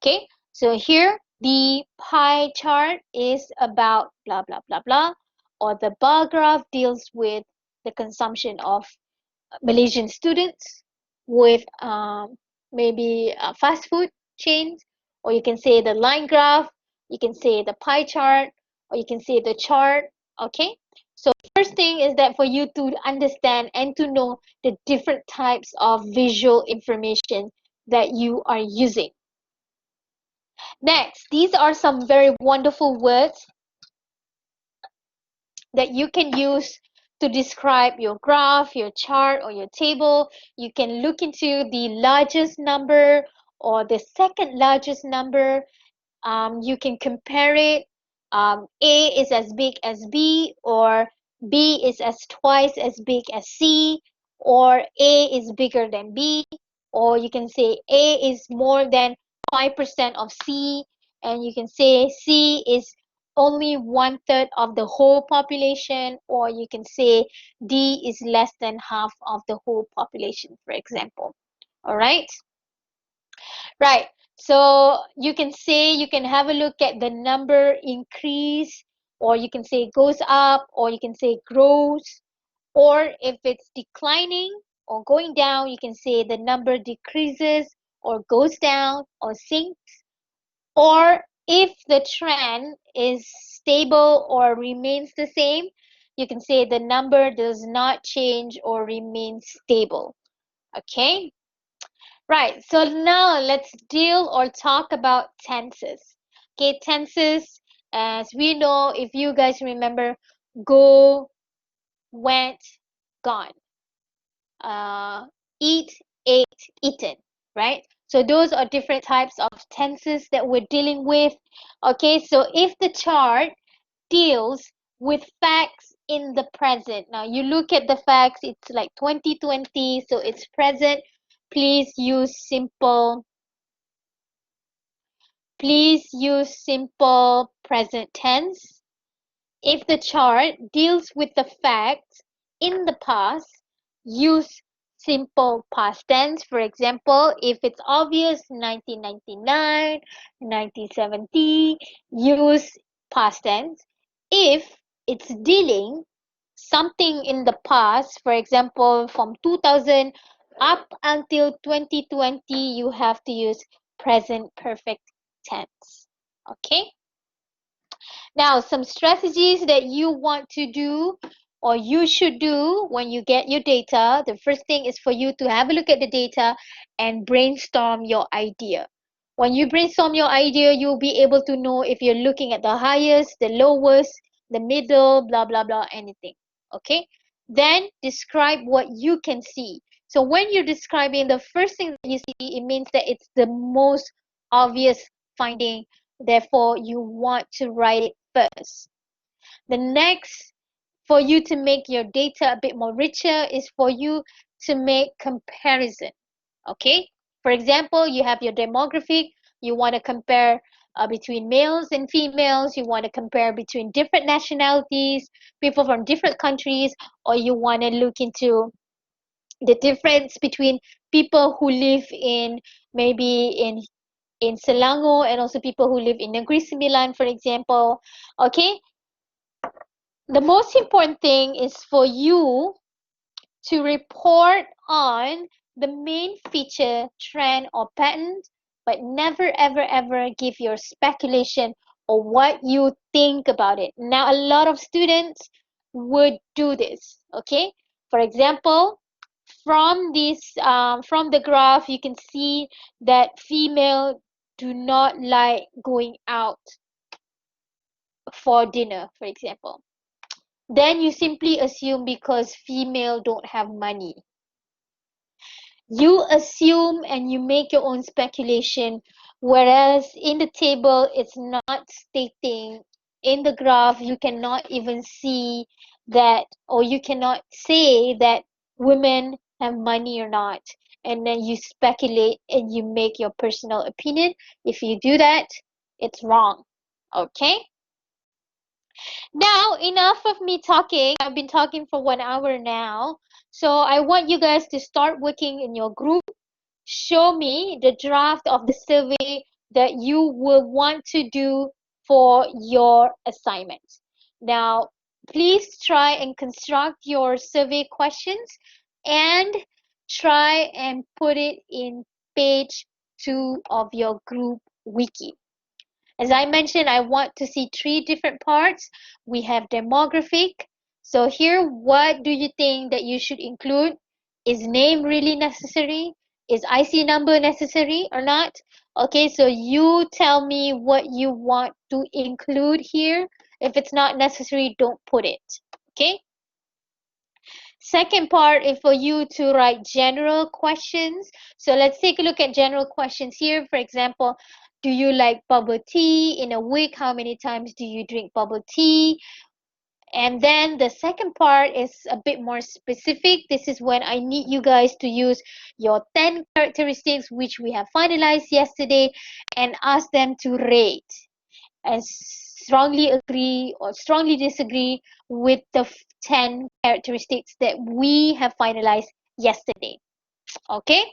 Okay. So here, the pie chart is about blah, blah, blah, blah, or the bar graph deals with the consumption of Malaysian students with maybe fast food chains, or you can say the line graph, you can say the pie chart, or you can say the chart. Okay, so first thing is that for you to understand and to know the different types of visual information that you are using. Next, these are some very wonderful words that you can use to describe your graph, your chart, or your table. You can look into the largest number or the second largest number. You can compare it. A is as big as B, or B is as twice as big as C, or A is bigger than B, or you can say A is more than 5% of C, and you can say C is only 1/3 of the whole population, or you can say D is less than half of the whole population, for example. All right. Right. So you can say, you can have a look at the number increase, or you can say goes up, or you can say grows, or if it's declining or going down, you can say the number decreases or goes down or sinks, or if the trend is stable or remains the same, you can say the number does not change or remain stable. Okay. Right, so now let's deal or talk about tenses. Okay, tenses, as we know, if you guys remember, go, went, gone. Eat, ate, eaten, right? So those are different types of tenses that we're dealing with. Okay, so if the chart deals with facts in the present. Now you look at the facts, it's like 2020, so it's present. Please use simple Please use simple present tense. If the chart deals with the facts in the past, use simple past tense. For example, if it's obvious 1999, 1970, use past tense. If it's dealing something in the past, for example, from 2000 up until 2020, you have to use present perfect tense. Okay? Now, some strategies that you want to do or you should do when you get your data. The first thing is for you to have a look at the data and brainstorm your idea. When you brainstorm your idea, you'll be able to know if you're looking at the highest, the lowest, the middle, blah, blah, blah, anything. Okay? Then describe what you can see. So when you're describing the first thing that you see, it means that it's the most obvious finding. Therefore, you want to write it first. The next, for you to make your data a bit more richer, is for you to make comparison. Okay? For example, you have your demographic, you want to compare between males and females, you want to compare between different nationalities, people from different countries, or you want to look into the difference between people who live in maybe in Selangor and also people who live in Negeri Sembilan, for example. Okay, the most important thing is for you to report on the main feature, trend, or pattern, but never ever ever give your speculation or what you think about it. Now, a lot of students would do this. Okay, for example, from the graph, you can see that female do not like going out for dinner, for example. Then you simply assume because female don't have money. You assume and you make your own speculation, whereas in the table it's not stating, in the graph you cannot even see that, or you cannot say that women have money or not, and then you speculate and you make your personal opinion. If you do that, it's wrong. Okay, now, enough of me talking. I've been talking for 1 hour now. So I want you guys to start working in your group. Show me the draft of the survey that you will want to do for your assignment. Now, please try and construct your survey questions and try and put it in page 2 of your group wiki. As I mentioned, I want to see 3 different parts. We have demographic. So here, what do you think that you should include? Is name really necessary? Is IC number necessary or not? Okay, so you tell me what you want to include here. If it's not necessary, don't put it. Okay? Second part is for you to write general questions. So let's take a look at general questions here. For example, do you like bubble tea? In a week, how many times do you drink bubble tea? And then the second part is a bit more specific. This is when I need you guys to use your 10 characteristics, which we have finalized yesterday, and ask them to rate and strongly agree or strongly disagree with the 10 characteristics that we have finalized yesterday. Okay,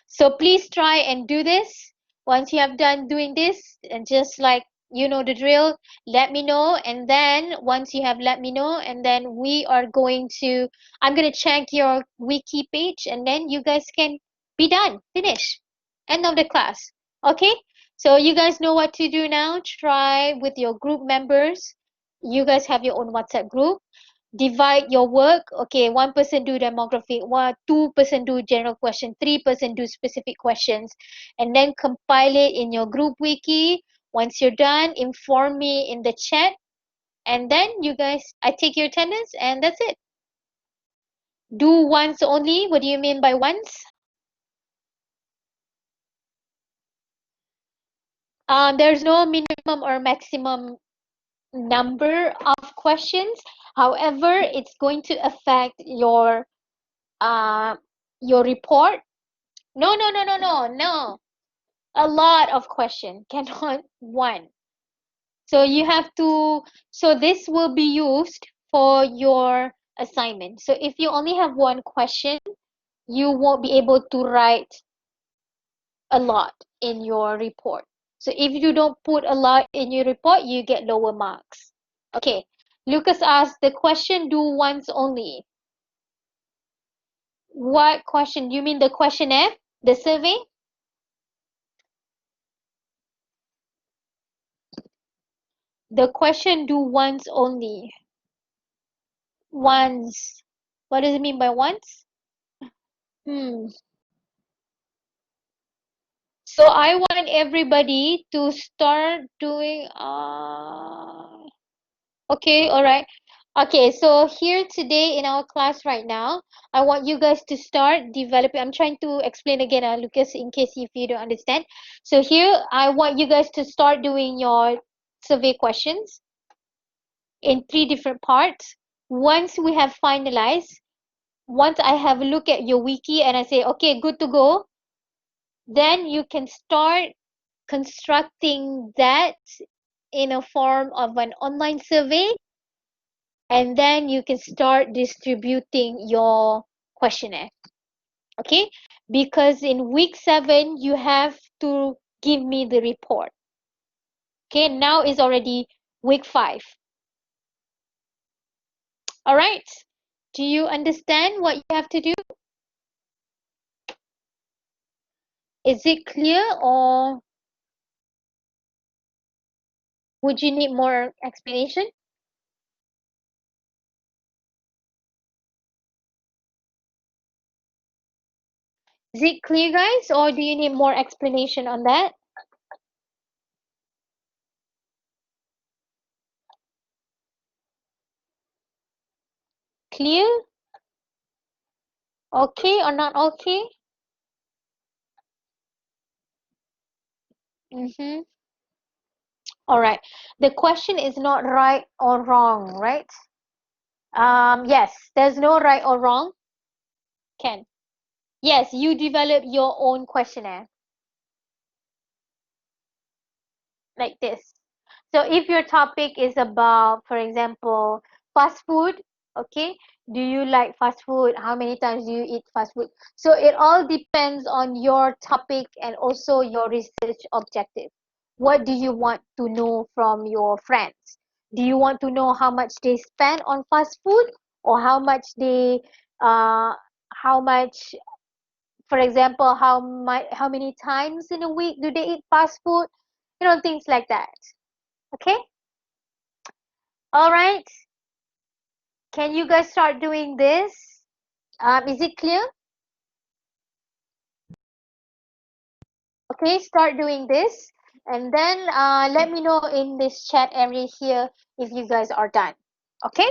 so please try and do this. Once you have done doing this, and just like you know the drill, let me know. And then once you have let me know, and then I'm going to check your wiki page, and then you guys can be done, finish, end of the class. Okay, so you guys know what to do now. Try with your group members. You guys have your own WhatsApp group. divide your work. Okay, one person do demographic, 2 person do general question, 3 person do specific questions, and then compile it in your group wiki. Once you're done, inform me in the chat, and then you guys, I take your attendance, and that's it. Do once only. What do you mean by once? There's no minimum or maximum number of questions. However, it's going to affect uh your report. No. A lot of question, cannot one. So you have to, so this will be used for your assignment. So if you only have one question, you won't be able to write a lot in your report. So if you don't put a lot in your report, you get lower marks. Okay, Lucas asked the question, do once only. What question? You mean the questionnaire? The survey? The question, do once only. Once. What does it mean by once? Hmm. So I want everybody to start doing okay, all right. Okay, so here today in our class right now, I want you guys to start developing. I'm trying to explain again, Lucas, in case if you don't understand. So here, I want you guys to start doing your survey questions in 3 different parts. Once we have finalized, once I have a look at your wiki and I say, okay, good to go, then you can start constructing that in a form of an online survey, and then you can start distributing your questionnaire. Okay, because in week 7 you have to give me the report. Okay, now is already week 5. All right, do you understand what you have to do? Is it clear, or would you need more explanation? Is it clear, guys, or do you need more explanation on that? Clear? Okay or not okay? Mm-hmm. All right. The question is not right or wrong, right? Yes, there's no right or wrong. Ken. Yes, you develop your own questionnaire like this. So if your topic is about, for example, fast food, okay, do you like fast food? How many times do you eat fast food? So it all depends on your topic and also your research objective. What do you want to know from your friends? Do you want to know how much they spend on fast food, or uh how much, for example, how many times in a week do they eat fast food? Things like that. Okay? All right. Can you guys start doing this? Is it clear? Okay, start doing this. And then let me know in this chat area here if you guys are done. Okay?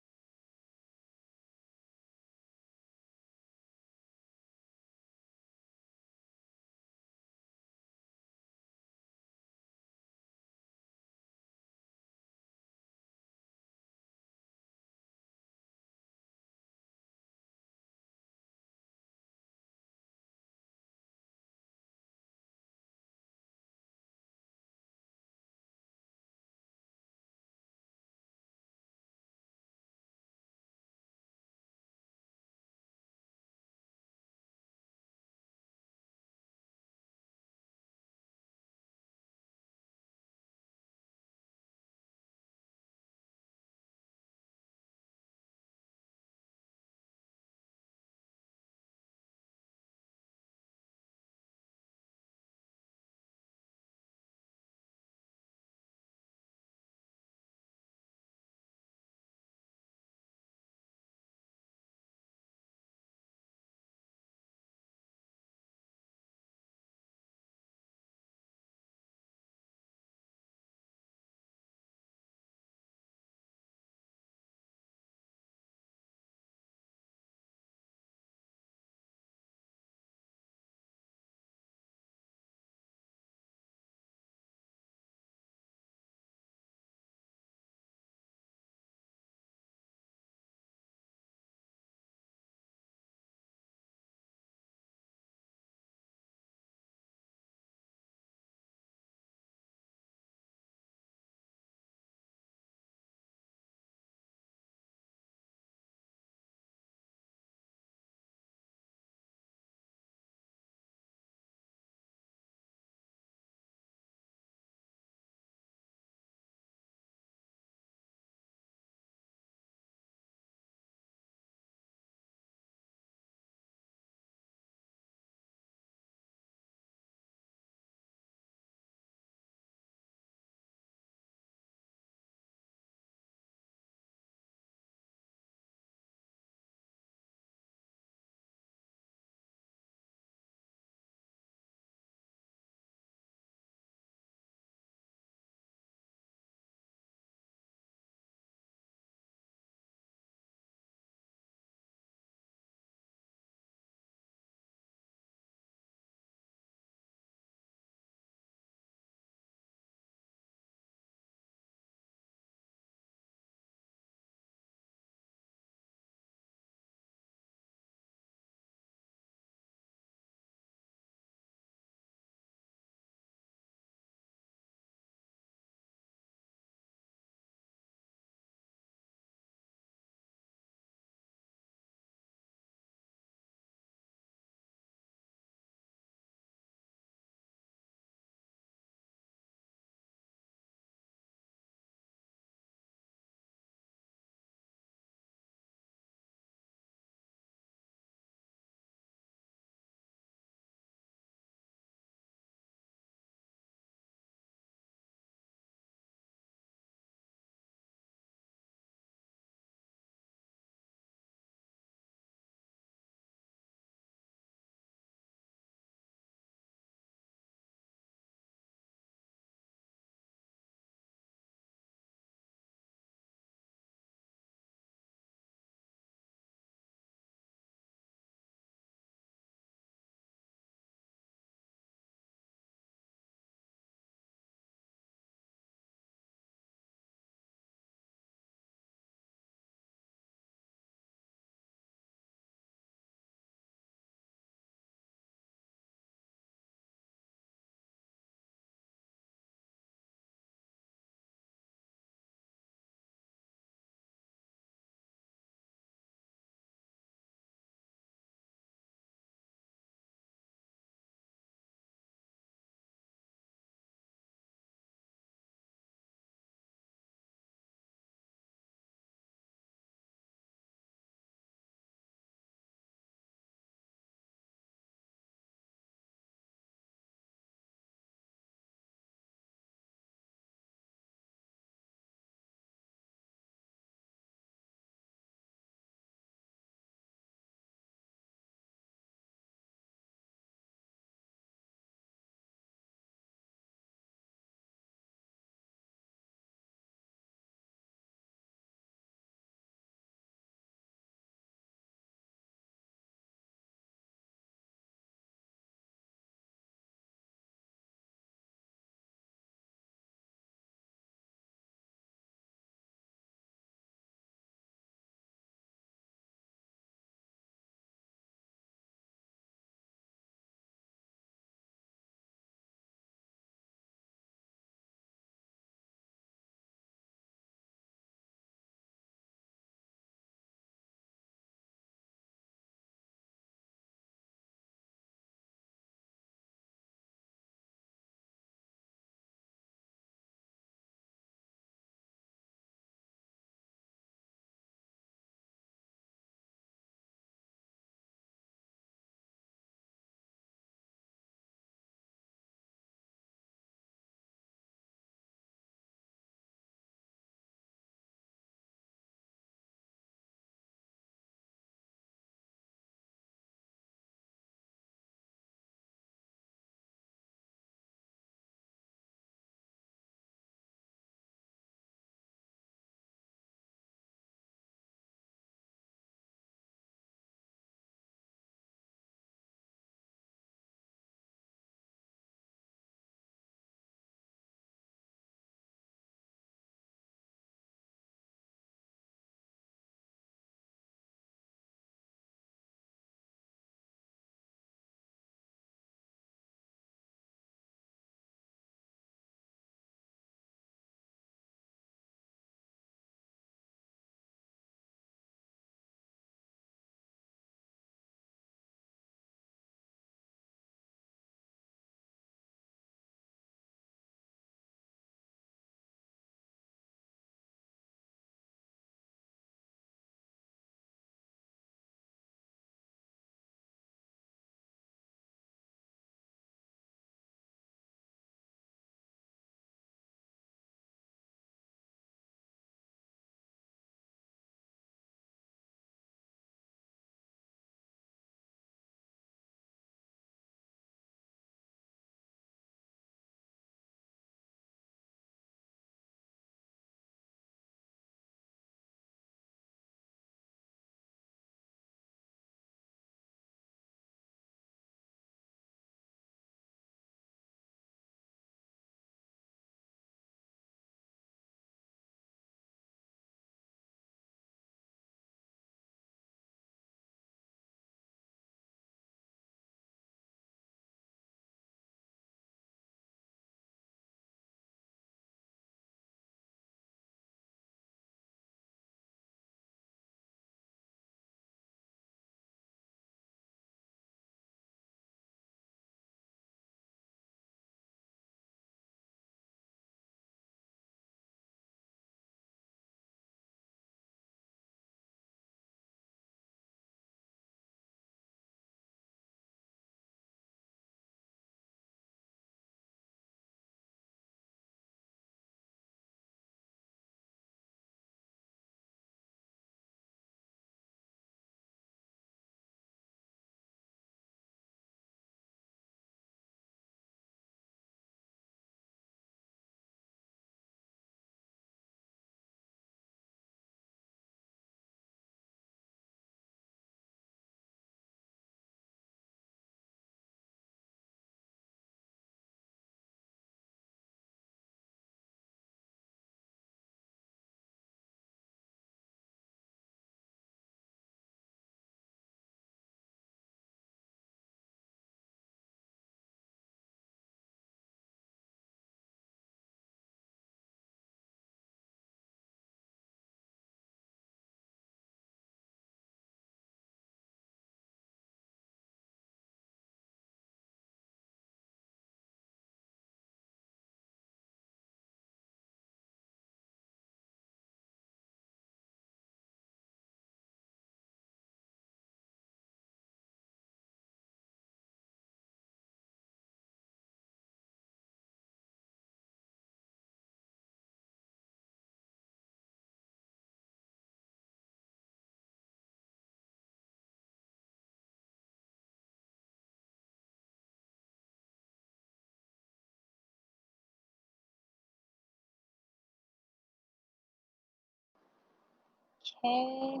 Okay.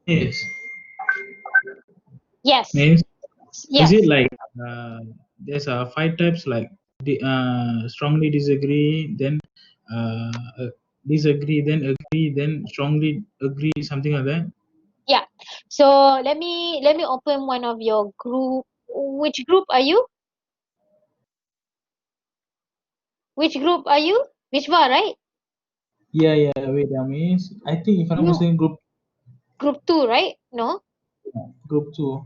Yes. Yes. Means is Yes. it like there's five types like strongly disagree, then disagree, then agree, then strongly agree, something like that? Yeah. So let me open one of your group. Which group are you? Which group are you? Vishwa, right? Yeah. Wait, means I think if I'm not You mistaken, group 2, right? No? group two.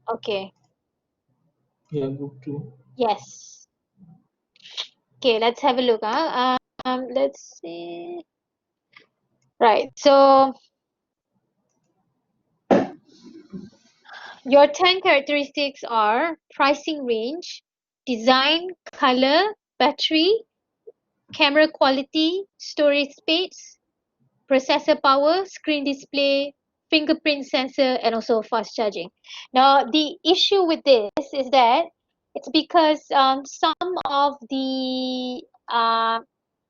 Okay. Yeah, group two. Yes. Okay, let's have a look. Let's see. Right. So your 10 characteristics are pricing range, design, color, battery, camera quality, storage space, processor power, screen display, fingerprint sensor, and also fast charging. Now, the issue with this is that it's because some of the,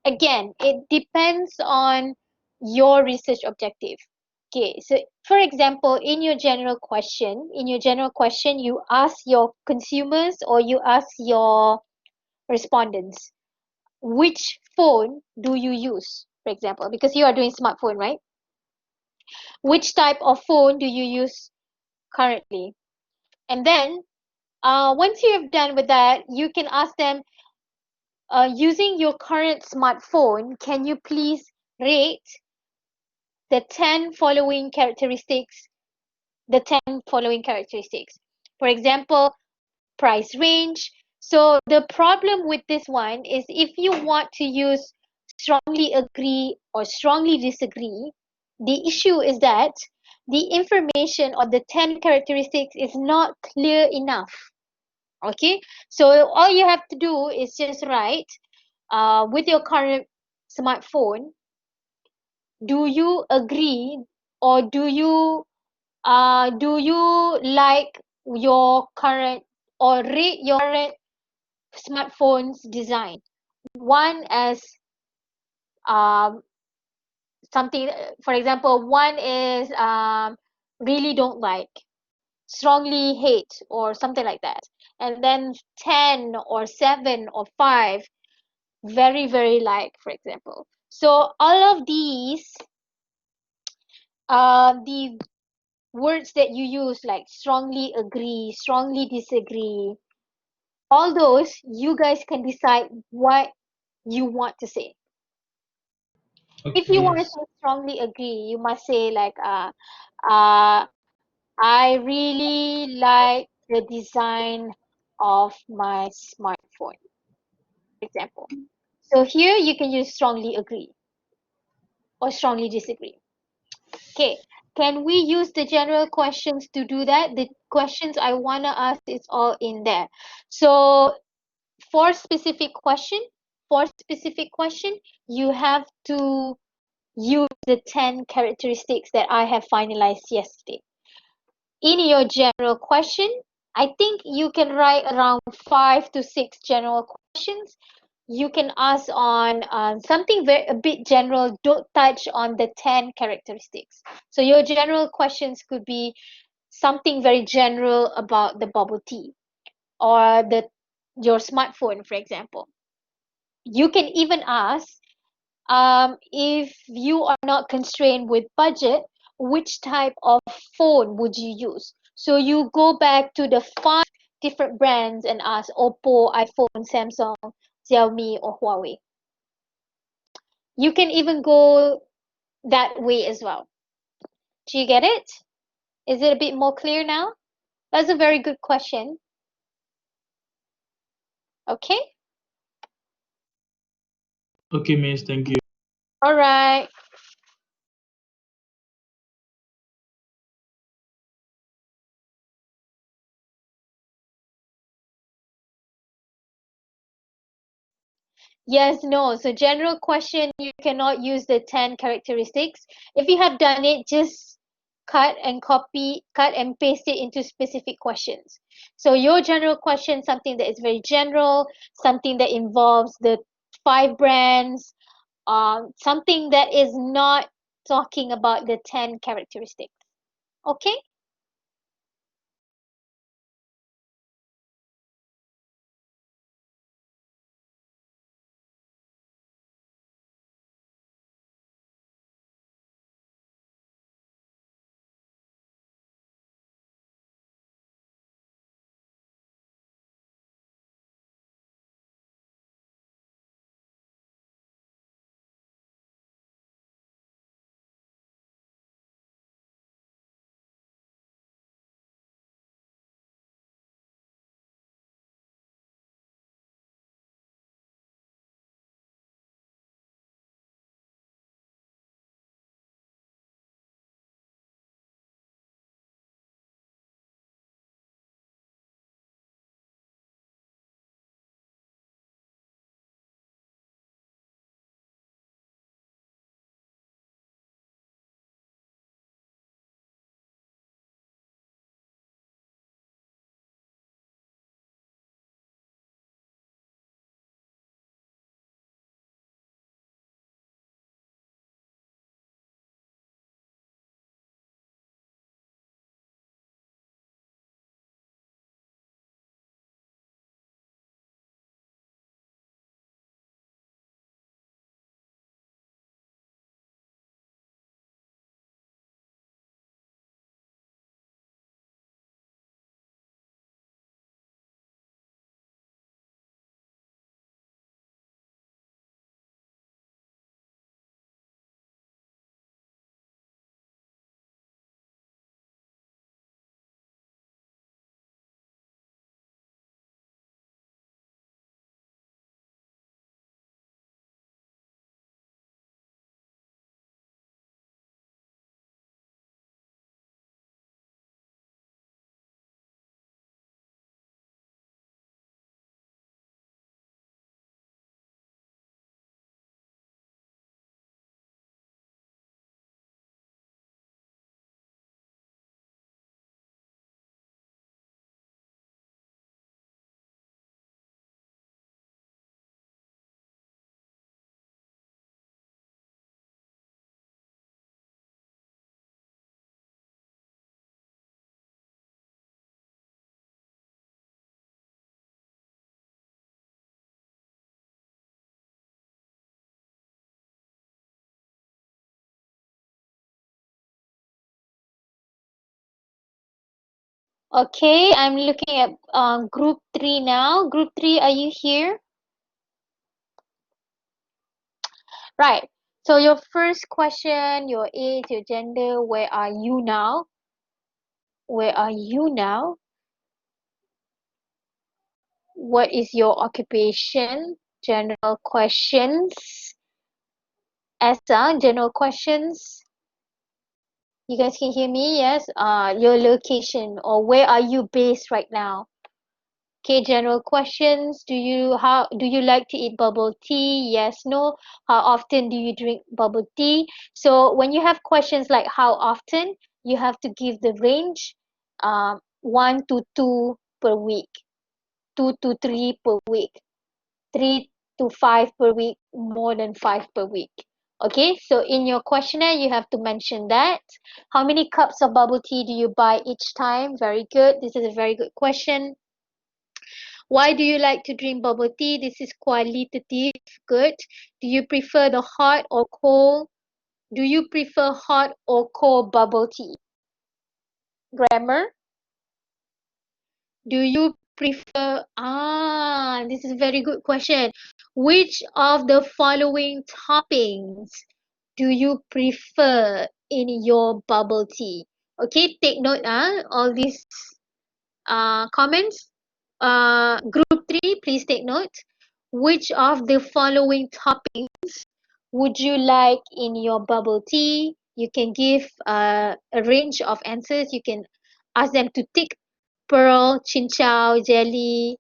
again, it depends on your research objective. Okay, so for example, in your general question, you ask your consumers or you ask your respondents, which phone do you use, for example, because you are doing smartphone, right? Which type of phone do you use currently? And then once you have done with that, you can ask them, using your current smartphone, can you please rate the 10 following characteristics, the 10 following characteristics. For example, price range. So the problem with this one is if you want to use strongly agree or strongly disagree, the issue is that the information or the 10 characteristics is not clear enough. Okay, so all you have to do is just write, with your current smartphone, do you agree or do you like your current or rate your current smartphone's design? One as um something, for example, one is really don't like, strongly hate, or something like that. And then 10 or 7 or 5, very, very like, for example. So all of these, the words that you use, like strongly agree, strongly disagree, all those, you guys can decide what you want to say. If you Okay, want to yes. say strongly agree, you must say like, uh I really like the design of my smartphone, for example. So here you can use strongly agree or strongly disagree. Okay, can we use the general questions to do that? The questions I want to ask is all in there. So for specific question, you have to use the 10 characteristics that I have finalized yesterday. In your general question, I think you can write around 5 to 6 general questions. You can ask on something very a bit general. Don't touch on the 10 characteristics. So your general questions could be something very general about the bubble tea or the your smartphone, for example. You can even ask, if you are not constrained with budget, which type of phone would you use? So you go back to the 5 different brands and ask Oppo, iPhone, Samsung, Xiaomi, or Huawei. You can even go that way as well. Do you get it? Is it a bit more clear now? That's a very good question. Okay. Okay, miss, thank you. All right. Yes, no. So general question, you cannot use the 10 characteristics. If you have done it, just cut and paste it into specific questions. So your general question, something that is very general, something that involves the 5 brands, something that is not talking about the 10 characteristics. Okay? Okay, I'm looking at group 3 now. Group 3, are you here? Right. So your first question, your age, your gender, where are you now? Where are you now? What is your occupation? General questions. Asa, general questions. You guys can hear me? Yes. Your location or where are you based right now? Okay, general questions. Do you like to eat bubble tea? Yes, no. How often do you drink bubble tea? So when you have questions like how often, you have to give the range 1 to 2 per week, 2 to 3 per week, 3 to 5 per week, more than 5 per week. Okay, so in your questionnaire, you have to mention that. How many cups of bubble tea do you buy each time? Very good. This is a very good question. Why do you like to drink bubble tea? This is qualitative. Good. Do you prefer the hot or cold? Do you prefer hot or cold bubble tea? Grammar. Do you prefer? This is a very good question. Which of the following toppings do you prefer in your bubble tea? Okay, take note, all these comments. Group 3, please take note. Which of the following toppings would you like in your bubble tea? You can give a range of answers. You can ask them to tick pearl, chin chow, jelly.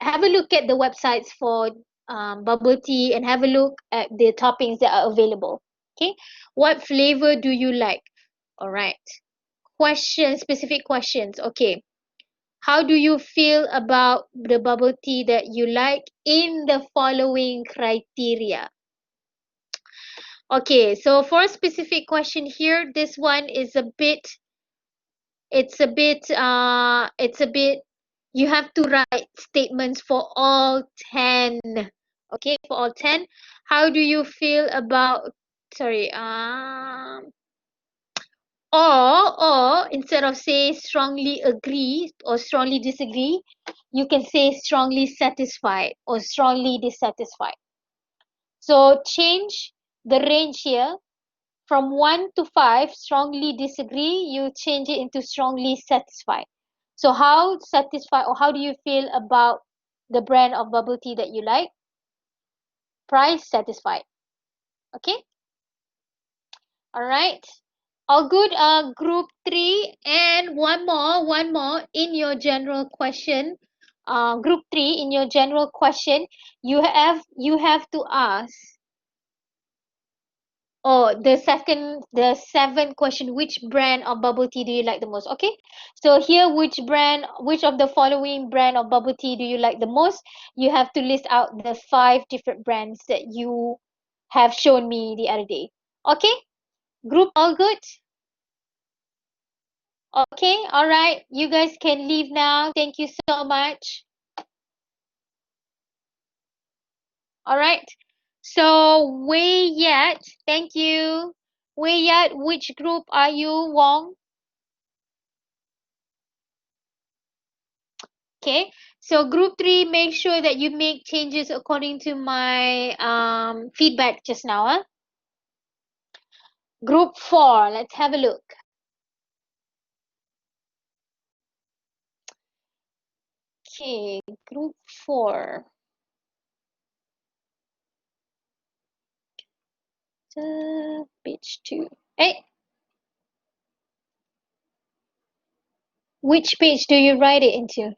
Have a look at the websites for bubble tea and have a look at the toppings that are available. Okay, what flavor do you like? All right, specific questions. Okay, how do you feel about the bubble tea that you like in the following criteria? Okay, so for a specific question here, this one is a bit, it's a bit, you have to write statements for all 10. Okay, for all 10. How do you feel about, sorry, or instead of say strongly agree or strongly disagree, you can say strongly satisfied or strongly dissatisfied. So change the range here from 1 to 5, strongly disagree, you change it into strongly satisfied. So how satisfied or how do you feel about the brand of bubble tea that you like? Price satisfied. Okay? All right. All good. Group 3 and one more in your general question. Group 3 in your general question, you have to ask. Oh, the seventh question, which brand of bubble tea do you like the most? Okay, so here, which of the following brand of bubble tea do you like the most? You have to list out the 5 different brands that you have shown me the other day. Okay, group, all good? Okay, all right, you guys can leave now. Thank you so much. All right, so Wei Yat, thank you. Wei Yat, which group are you, Wong? Okay, so group 3, make sure that you make changes according to my feedback just now. Group 4, let's have a look. Okay, group 4. Page 2. Hey, which page do you write it into?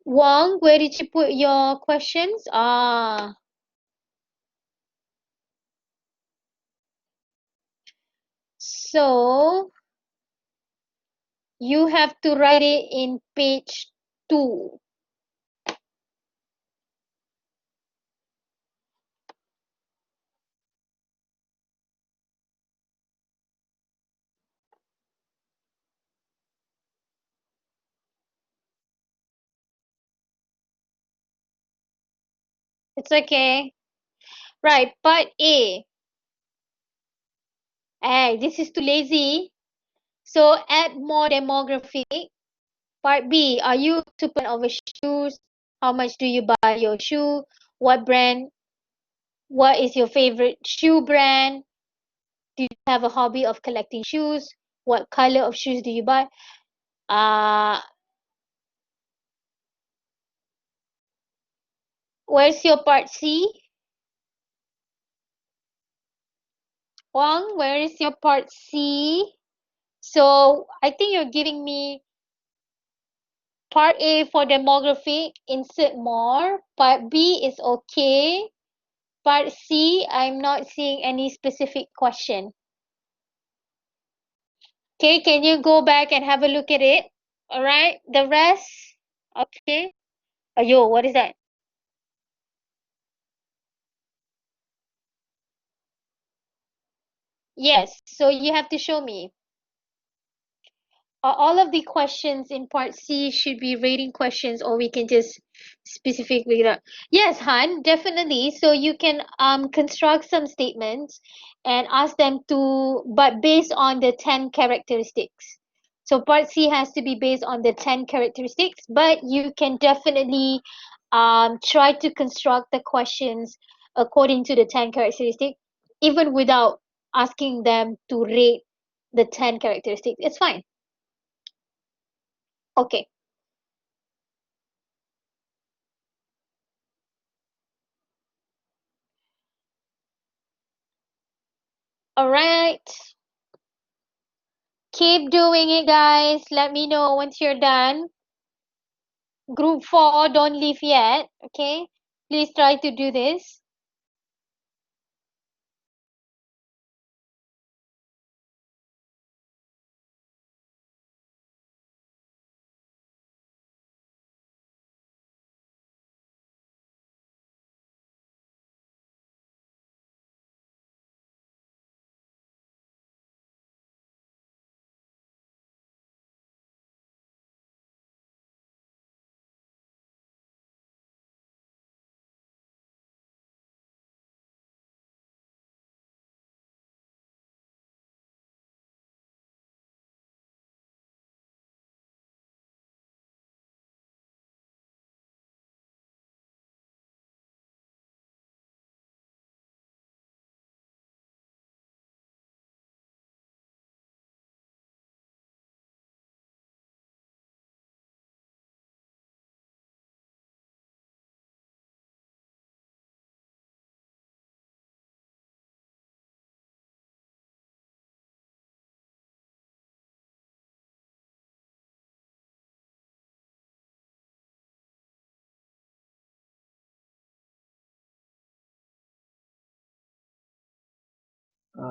Wong, where did you put your questions? So you have to write it in page 2. It's okay. Right, part A. Hey, this is too lazy. So add more demographic. Part B, are you super over shoes? How much do you buy your shoe? What brand? What is your favorite shoe brand? Do you have a hobby of collecting shoes? What color of shoes do you buy? Where's your part C? Wang, where is your part C? So I think you're giving me part A for demographic, insert more. Part B is okay. Part C, I'm not seeing any specific question. Okay, can you go back and have a look at it? All right, the rest, okay. Ayo, what is that? Yes, so you have to show me. All of the questions in part C should be rating questions, or we can just specifically yes, Han, definitely. So you can construct some statements and ask them to, but based on the 10 characteristics. So part C has to be based on the 10 characteristics, but you can definitely try to construct the questions according to the 10 characteristics, even without asking them to rate the 10 characteristics. It's fine. Okay. All right. Keep doing it, guys. Let me know once you're done. Group 4, don't leave yet. Okay, please try to do this.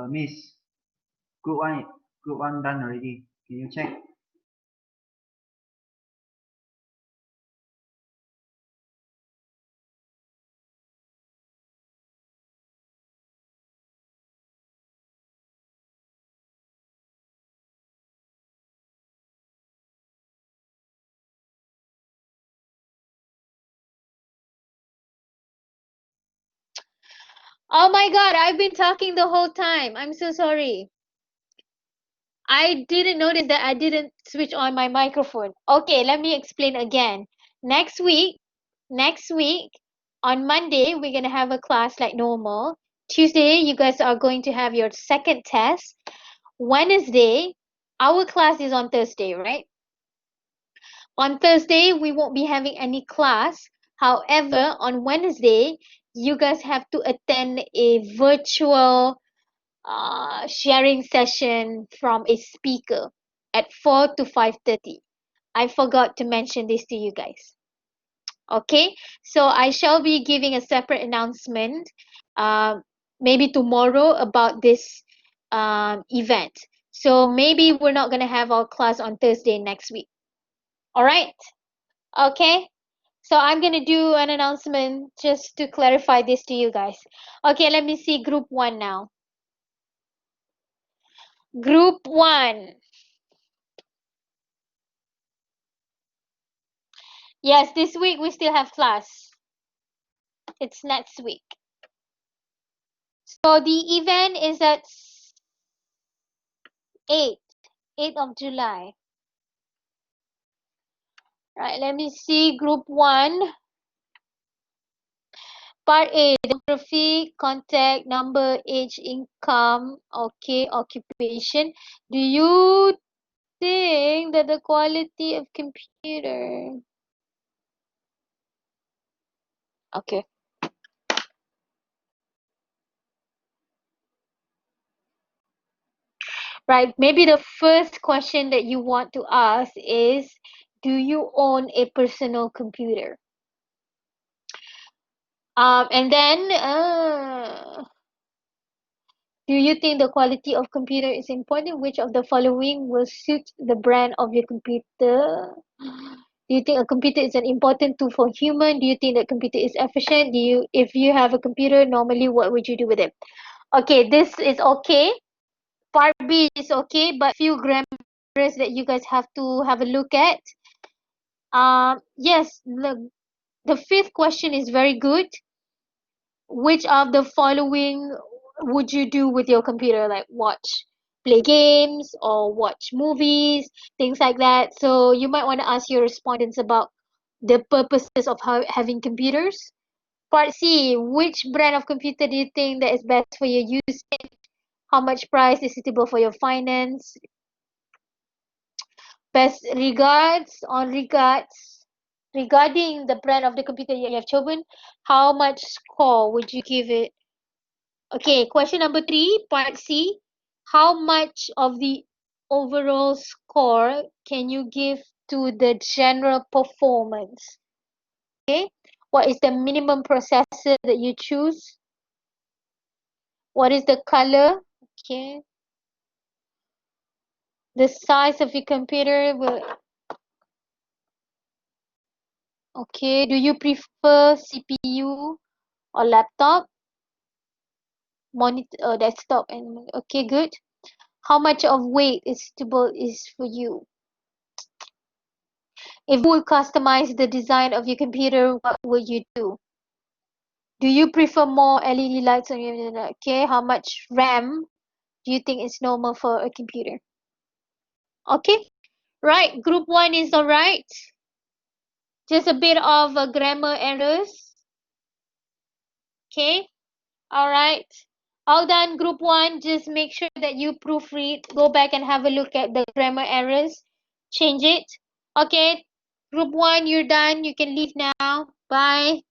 Miss, group one done already. Can you check? Oh my god, I've been talking the whole time. I'm so sorry. I didn't notice that I didn't switch on my microphone. Okay, let me explain again. Next week, next week, on Monday, we're gonna have a class like normal. Tuesday, you guys are going to have your second test. Wednesday, our class is on Thursday, right? On Thursday, we won't be having any class. However, on Wednesday, you guys have to attend a virtual sharing session from a speaker at 4 to 5:30. I forgot to mention this to you guys. Okay, so I shall be giving a separate announcement maybe tomorrow about this event. So maybe we're not going to have our class on Thursday next week. All right. Okay. So I'm going to do an announcement just to clarify this to you guys. Okay, let me see group 1 now. Group 1. Yes, this week we still have class. It's next week. So the event is at 8th of July. Right, let me see group 1. Part A, demographic, contact number, age, income, okay, occupation. Do you think that the quality of computer... Okay. Right, maybe the first question that you want to ask is, do you own a personal computer? And then, do you think the quality of computer is important? Which of the following will suit the brand of your computer? Do you think a computer is an important tool for human? Do you think that computer is efficient? If you have a computer, normally what would you do with it? Okay, this is okay. Part B is okay, but few grammars that you guys have to have a look at. Yes, the fifth question is very good. Which of the following would you do with your computer? Like play games or watch movies, things like that. So you might want to ask your respondents about the purposes of having computers. Part C, which brand of computer do you think that is best for your usage? How much price is suitable for your finance? Best regards regarding the brand of the computer you have chosen, how much score would you give it? Okay, question number 3, part C. How much of the overall score can you give to the general performance. Okay, what is the minimum processor that you choose? What is the color? Okay, the size of your computer will. Okay, do you prefer CPU or laptop? Monitor, desktop, and okay, good. How much of weight is suitable is for you? If you would customize the design of your computer, what would you do? Do you prefer more LED lights on your, okay? How much RAM do you think is normal for a computer? Okay, right. Group 1 is alright. Just a bit of grammar errors. Okay, alright. All done, group 1. Just make sure that you proofread. Go back and have a look at the grammar errors. Change it. Okay, group 1, you're done. You can leave now. Bye.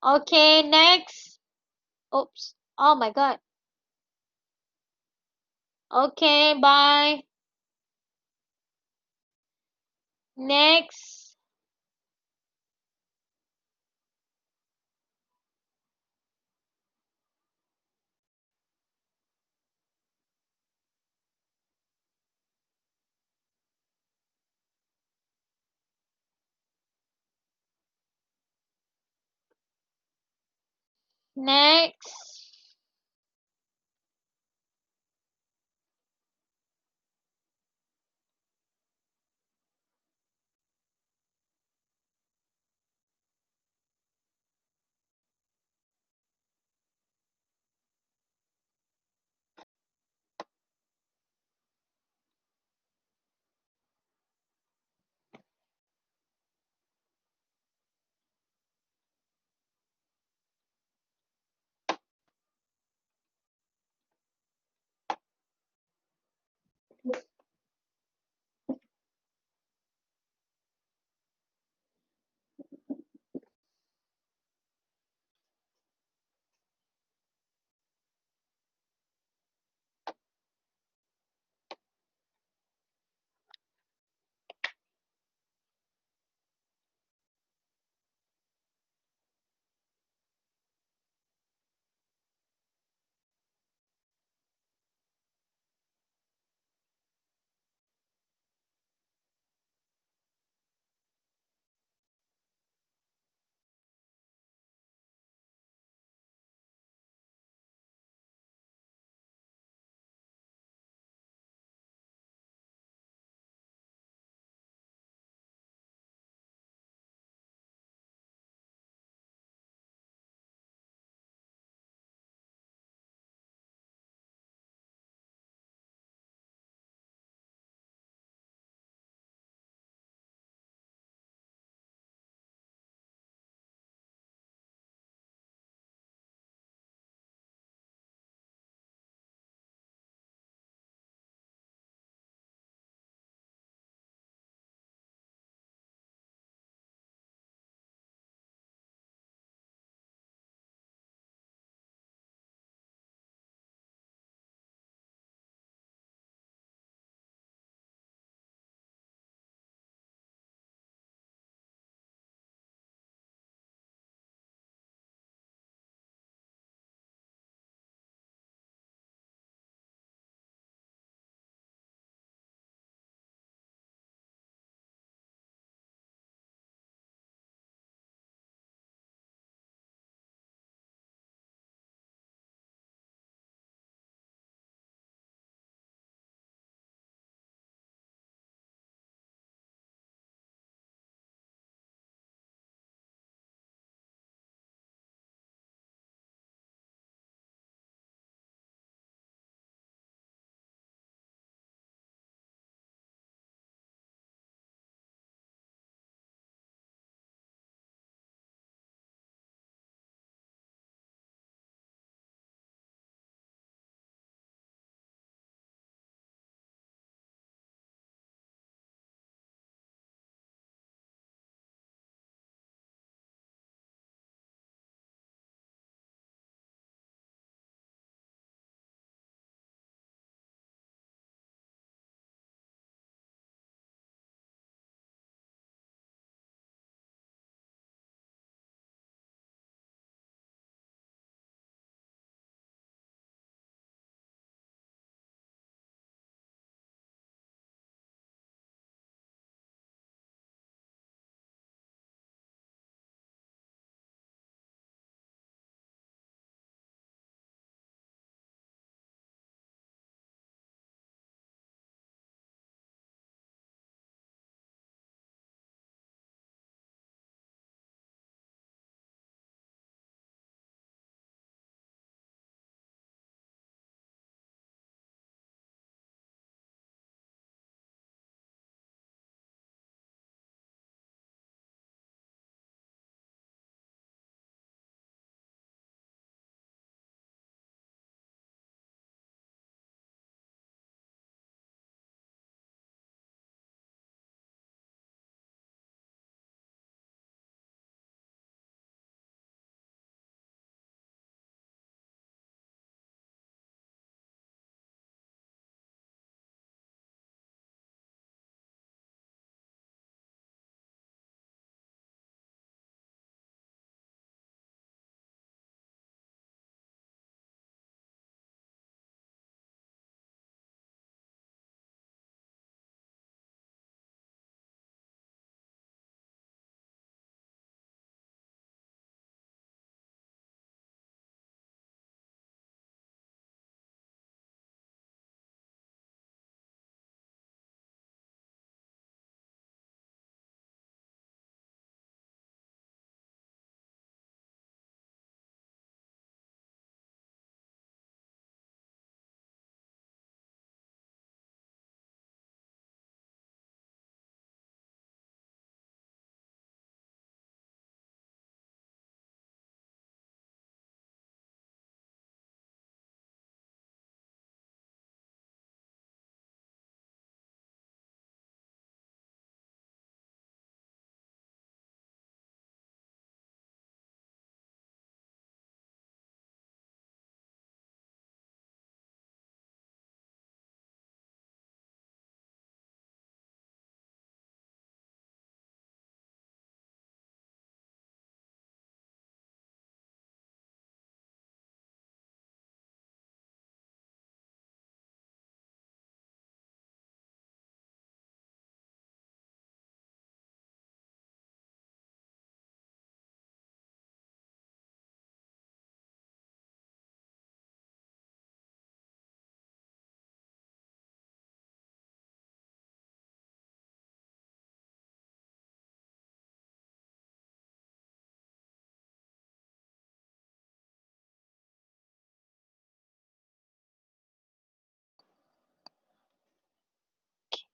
Okay, next. Oops. Oh my god. Okay, bye. Next. Next.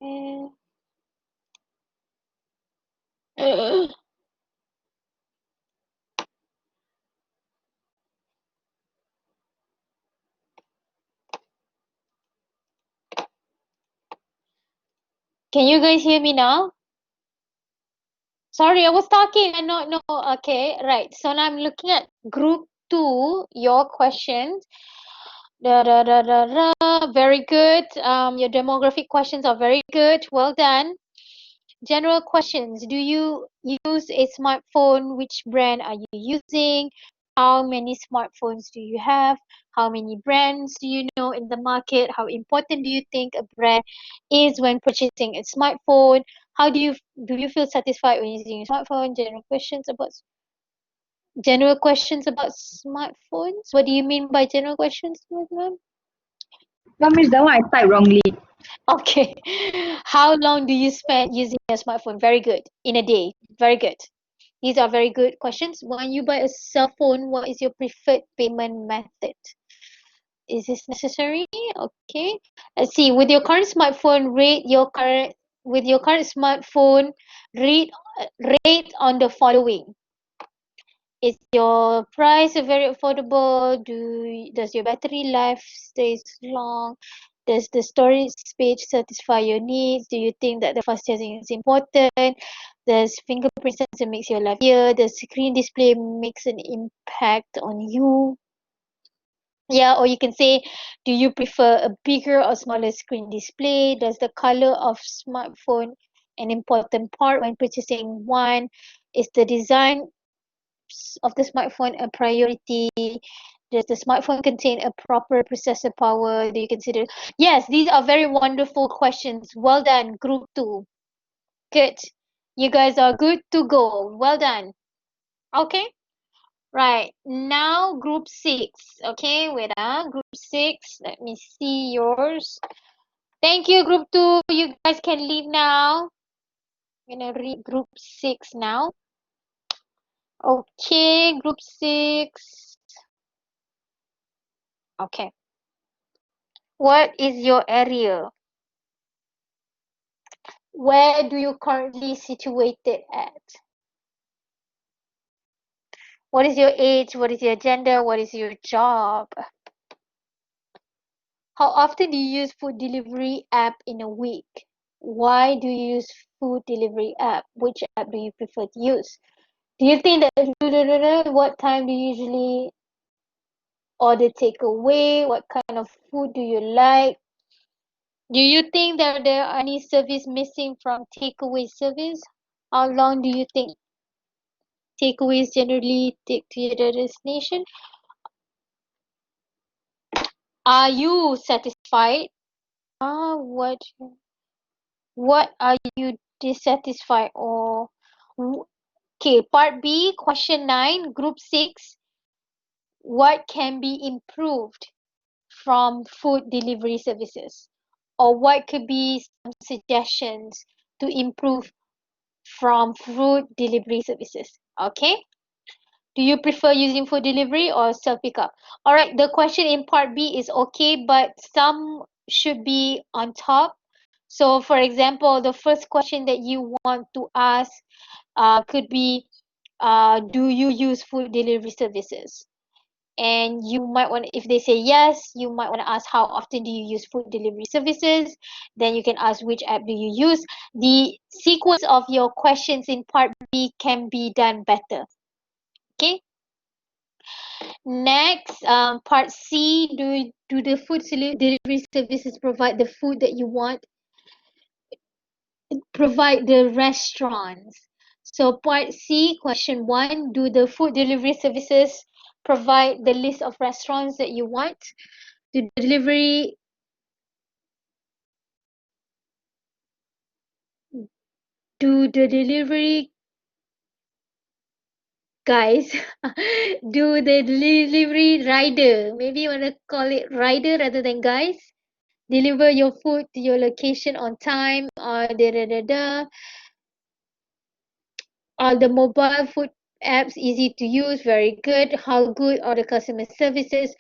Uh, Can you guys hear me now? Sorry, I was talking and not no. Okay, right. So now I'm looking at group 2, your questions. Very good. Your demographic questions are very good. Well done. General questions. Do you use a smartphone? Which brand are you using? How many smartphones do you have? How many brands do you know in the market? How important do you think a brand is when purchasing a smartphone? How do you feel satisfied when using a smartphone? General questions about smartphones. What do you mean by general questions, ma'am? No, Miss, that one I typed wrongly. Okay. How long do you spend using a smartphone? Very good. In a day. Very good. These are very good questions. When you buy a cell phone, what is your preferred payment method? Is this necessary? Okay. Let's see. With your current smartphone, rate on the following. Is your price very affordable? Does your battery life stays long? Does the storage space satisfy your needs? Do you think that the fast charging is important? Does fingerprint sensor makes your life easier? Does screen display makes an impact on you? Yeah, or you can say, do you prefer a bigger or smaller screen display? Does the color of smartphone an important part when purchasing one? Is the design of the smartphone a priority? Does the smartphone contain a proper processor power? Do you consider? Yes, these are very wonderful questions. Well done, group 2. Good. You guys are good to go. Well done. Okay. Right. Now group 6. Okay, wait. Group 6. Let me see yours. Thank you, group 2. You guys can leave now. I'm gonna read group 6 now. Okay, group 6. Okay. What is your area? Where do you currently situated at? What is your age? What is your gender? What is your job? How often do you use food delivery app in a week? Why do you use food delivery app? Which app do you prefer to use? Do you think that what time do you usually order takeaway? What kind of food do you like? Do you think that there are any service missing from takeaway service? How long do you think takeaways generally take to your destination? Are you satisfied? What are you dissatisfied or okay, part B, question 9, group 6. What can be improved from food delivery services? Or what could be some suggestions to improve from food delivery services? Okay. Do you prefer using food delivery or self pickup? All right, the question in part B is okay, but some should be on top. So, for example, the first question that you want to ask could be, do you use food delivery services? And you might want, if they say yes, you might want to ask how often do you use food delivery services? Then you can ask which app do you use. The sequence of your questions in part B can be done better. Okay. Next, part C, do the food delivery services provide the food that you want? Provide the restaurants. So part C, question 1, do the food delivery services provide the list of restaurants that you want? Do the delivery guys do the delivery rider, maybe you want to call it rider rather than guys, deliver your food to your location on time, or the mobile food Apps easy to use, very good. How good are the customer services?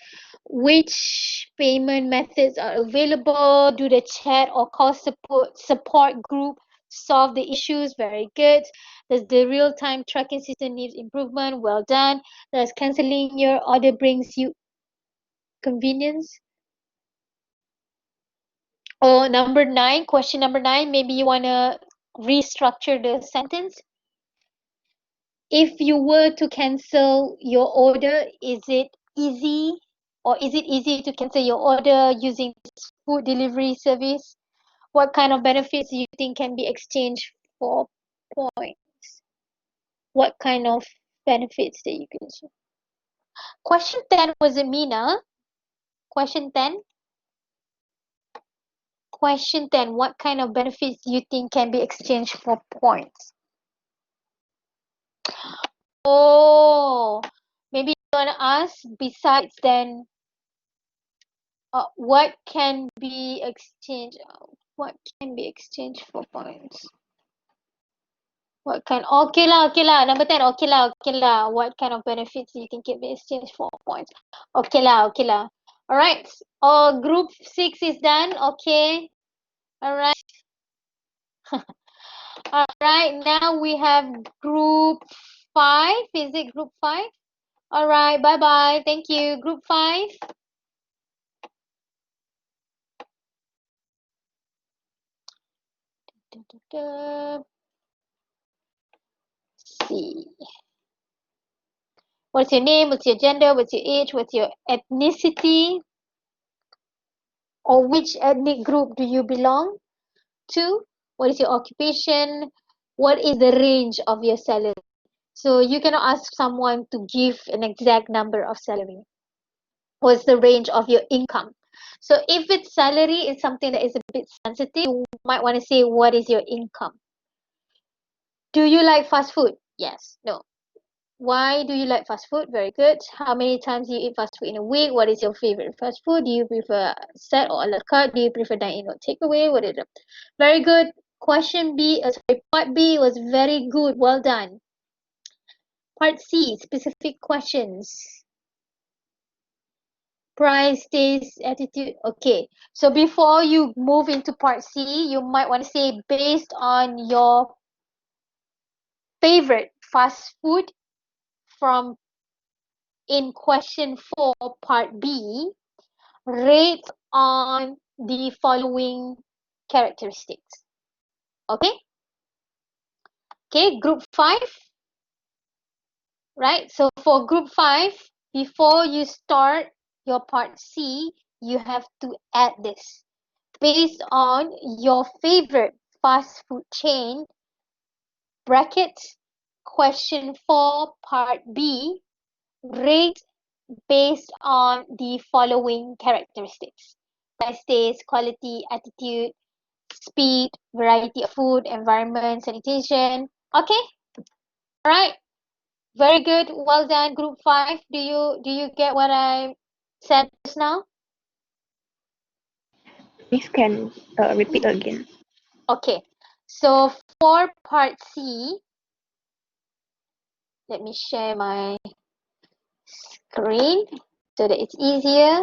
Which payment methods are available? Do the chat or call support group solve the issues? Very good. Does the real-time tracking system needs improvement? Well done. Does canceling your order brings you convenience? Oh, number 9, question number 9, maybe you want to restructure the sentence. If you were to cancel your order, is it easy to cancel your order using this food delivery service? What kind of benefits do you think can be exchanged for points? What kind of benefits that you can share? Question 10, was it Mina? Question 10? Question 10, what kind of benefits do you think can be exchanged for points? Oh, maybe you want to ask besides then what can be exchanged? What can be exchanged for points? What kind? Okay lah. Number 10. Okay lah. What kind of benefits do you think can be exchanged for points? Okay lah. All right. Group 6 is done. Okay. All right. All right. Now we have group 5. Is it group 5? All right. Bye bye. Thank you. Group 5. See. What's your name? What's your gender? What's your age? What's your ethnicity? Or which ethnic group do you belong to? What is your occupation? What is the range of your salary? So you cannot ask someone to give an exact number of salary. What's the range of your income? So if it's salary is something that is a bit sensitive, you might want to say, what is your income? Do you like fast food? Yes. No. Why do you like fast food? Very good. How many times do you eat fast food in a week? What is your favorite fast food? Do you prefer set or a la carte? Do you prefer dine-in or takeaway? What is it? Very good. Question B, part B was very good. Well done. Part C, specific questions. Price, taste, attitude. Okay. So before you move into part C, you might want to say based on your favorite fast food from in question 4, part B, rate on the following characteristics. Okay? Okay, group 5. Right? So for group 5, before you start your part C, you have to add this. Based on your favorite fast food chain, brackets, question 4, part B, rate based on the following characteristics: price, taste, quality, attitude, speed, variety of food, environment, sanitation. Okay? All right. Very good. Well done, group 5. Do you get what I said just now? Please can repeat again. Okay. So for part C, let me share my screen so that it's easier.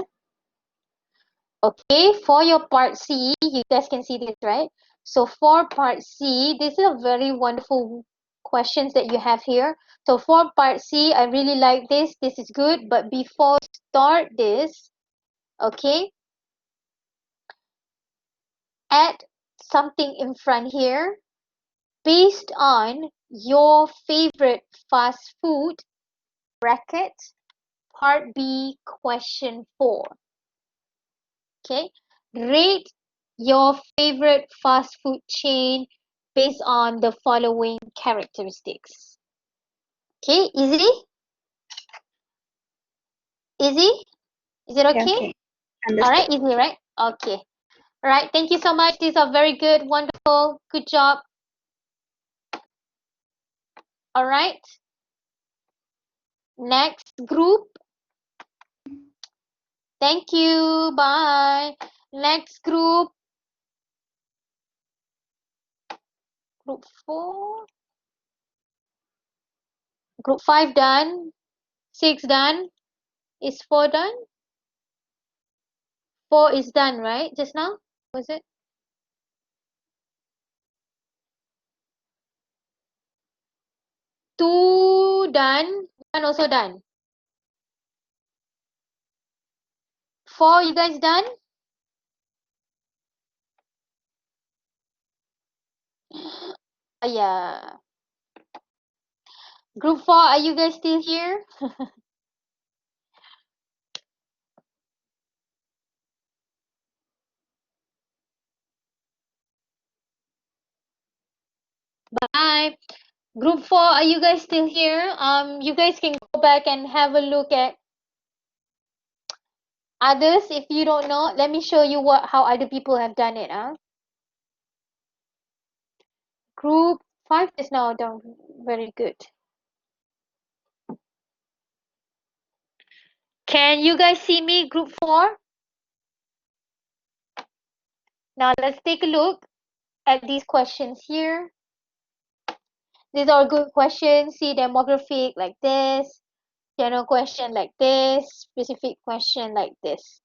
Okay, for your part C, you guys can see this, right? So for part C, this is a very wonderful questions that you have here. So for part C, I really like this. This is good. But before start this, okay, add something in front here based on your favorite fast food, bracket, part B, question 4. Okay, rate your favorite fast food chain based on the following characteristics. Okay, easy? Easy? Is it okay? Okay. All right, Understood. easy, right? Okay. All right, thank you so much. These are very good, wonderful, good job. All right. Next group. Thank you. Bye. Next group. Group 4. Group 5 done. 6 done. Is 4 done? 4 is done, right? Just now? Was it? 2 done. 1 also done. 4, you guys done? Yeah. Group 4, are you guys still here? Bye. Group 4, are you guys still here? You guys can go back and have a look at others. If you don't know, let me show you how other people have done it. Group 5 is now done very good. Can you guys see me, group 4? Now let's take a look at these questions here. These are good questions. See demographic like this, general question like this, specific question like this.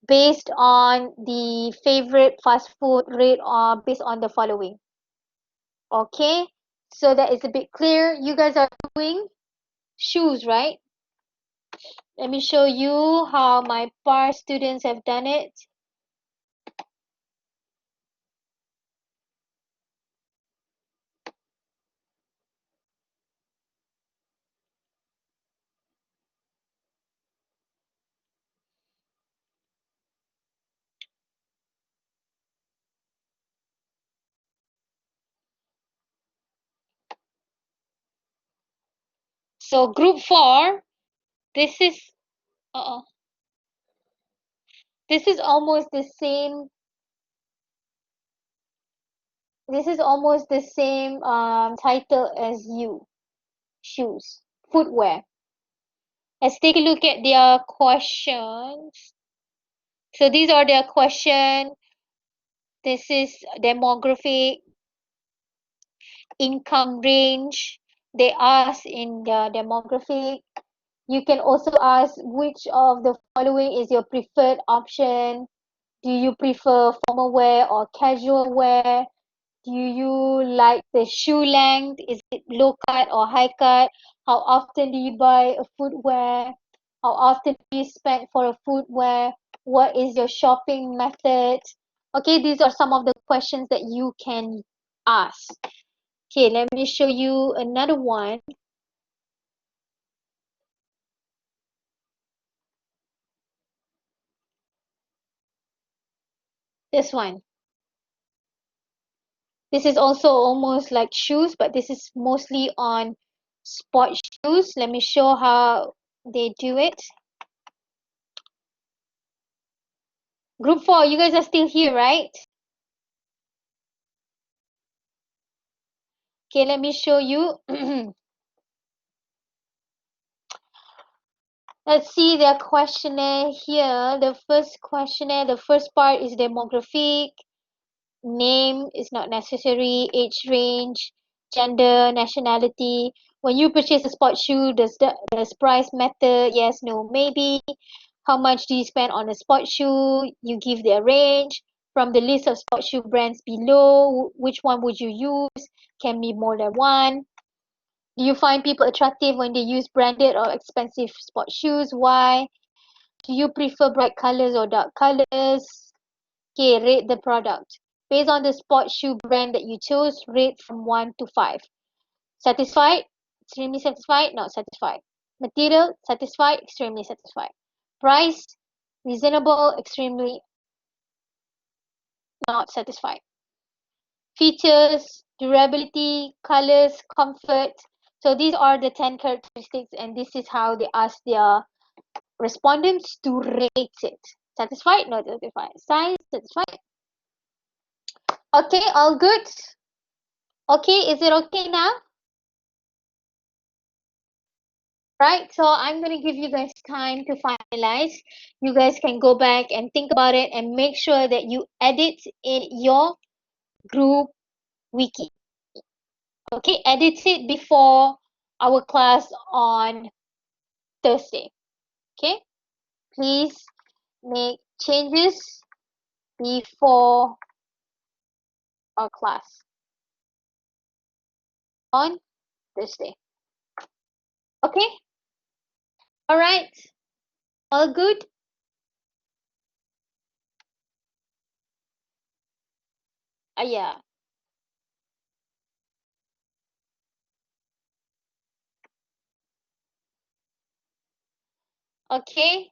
Based on the favorite fast food rate or based on the following. Okay, so that is a bit clear. You guys are doing shoes, right? Let me show you how my PAR students have done it. So group 4, this is this is almost the same. This is almost the same title as you. Shoes, footwear. Let's take a look at their questions. So these are their questions. This is demographic, income range. They ask in the demographic. You can also ask which of the following is your preferred option. Do you prefer formal wear or casual wear? Do you like the shoe length? Is it low cut or high cut? How often do you buy a footwear? How often do you spend for a footwear? What is your shopping method? Okay, these are some of the questions that you can ask. Okay, let me show you another one. This one. This is also almost like shoes, but this is mostly on sport shoes. Let me show how they do it. Group 4, you guys are still here, right? Okay, let me show you. Let's see their questionnaire here. The first questionnaire, the first part is demographic. Name is not necessary. Age range, gender, nationality. When you purchase a sports shoe, does price matter? Yes, no, maybe. How much do you spend on a sports shoe? You give their range. From the list of sports shoe brands below, which one would you use? Can be more than one. Do you find people attractive when they use branded or expensive sports shoes? Why? Do you prefer bright colors or dark colors? Okay, rate the product. Based on the sports shoe brand that you chose, rate from 1 to 5. Satisfied? Extremely satisfied? Not satisfied. Material? Satisfied? Extremely satisfied. Price? Reasonable? Extremely not satisfied. Features, durability, colors, comfort. So these are the 10 characteristics, and this is how they ask their respondents to rate it. Satisfied? Not satisfied. Size? Satisfied? Okay, all good? Okay, is it okay now? Right, so I'm going to give you guys time to finalize. You guys can go back and think about it and make sure that you edit in your group wiki. Okay, edit it before our class on Thursday. Okay? Please make changes before our class on Thursday. Okay? All right. All good? Yeah. Okay.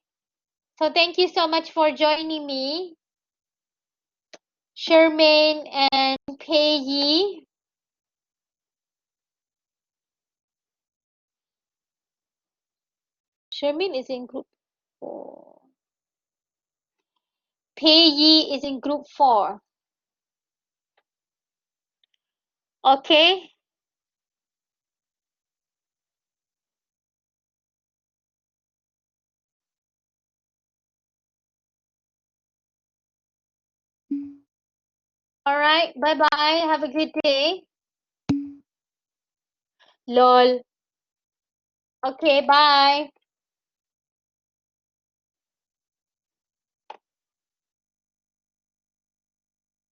So thank you so much for joining me, Shermaine and Peggy. Shermaine is in group 4. Peggy is in group 4. Okay. All right. Bye-bye. Have a good day. Lol. Okay, bye.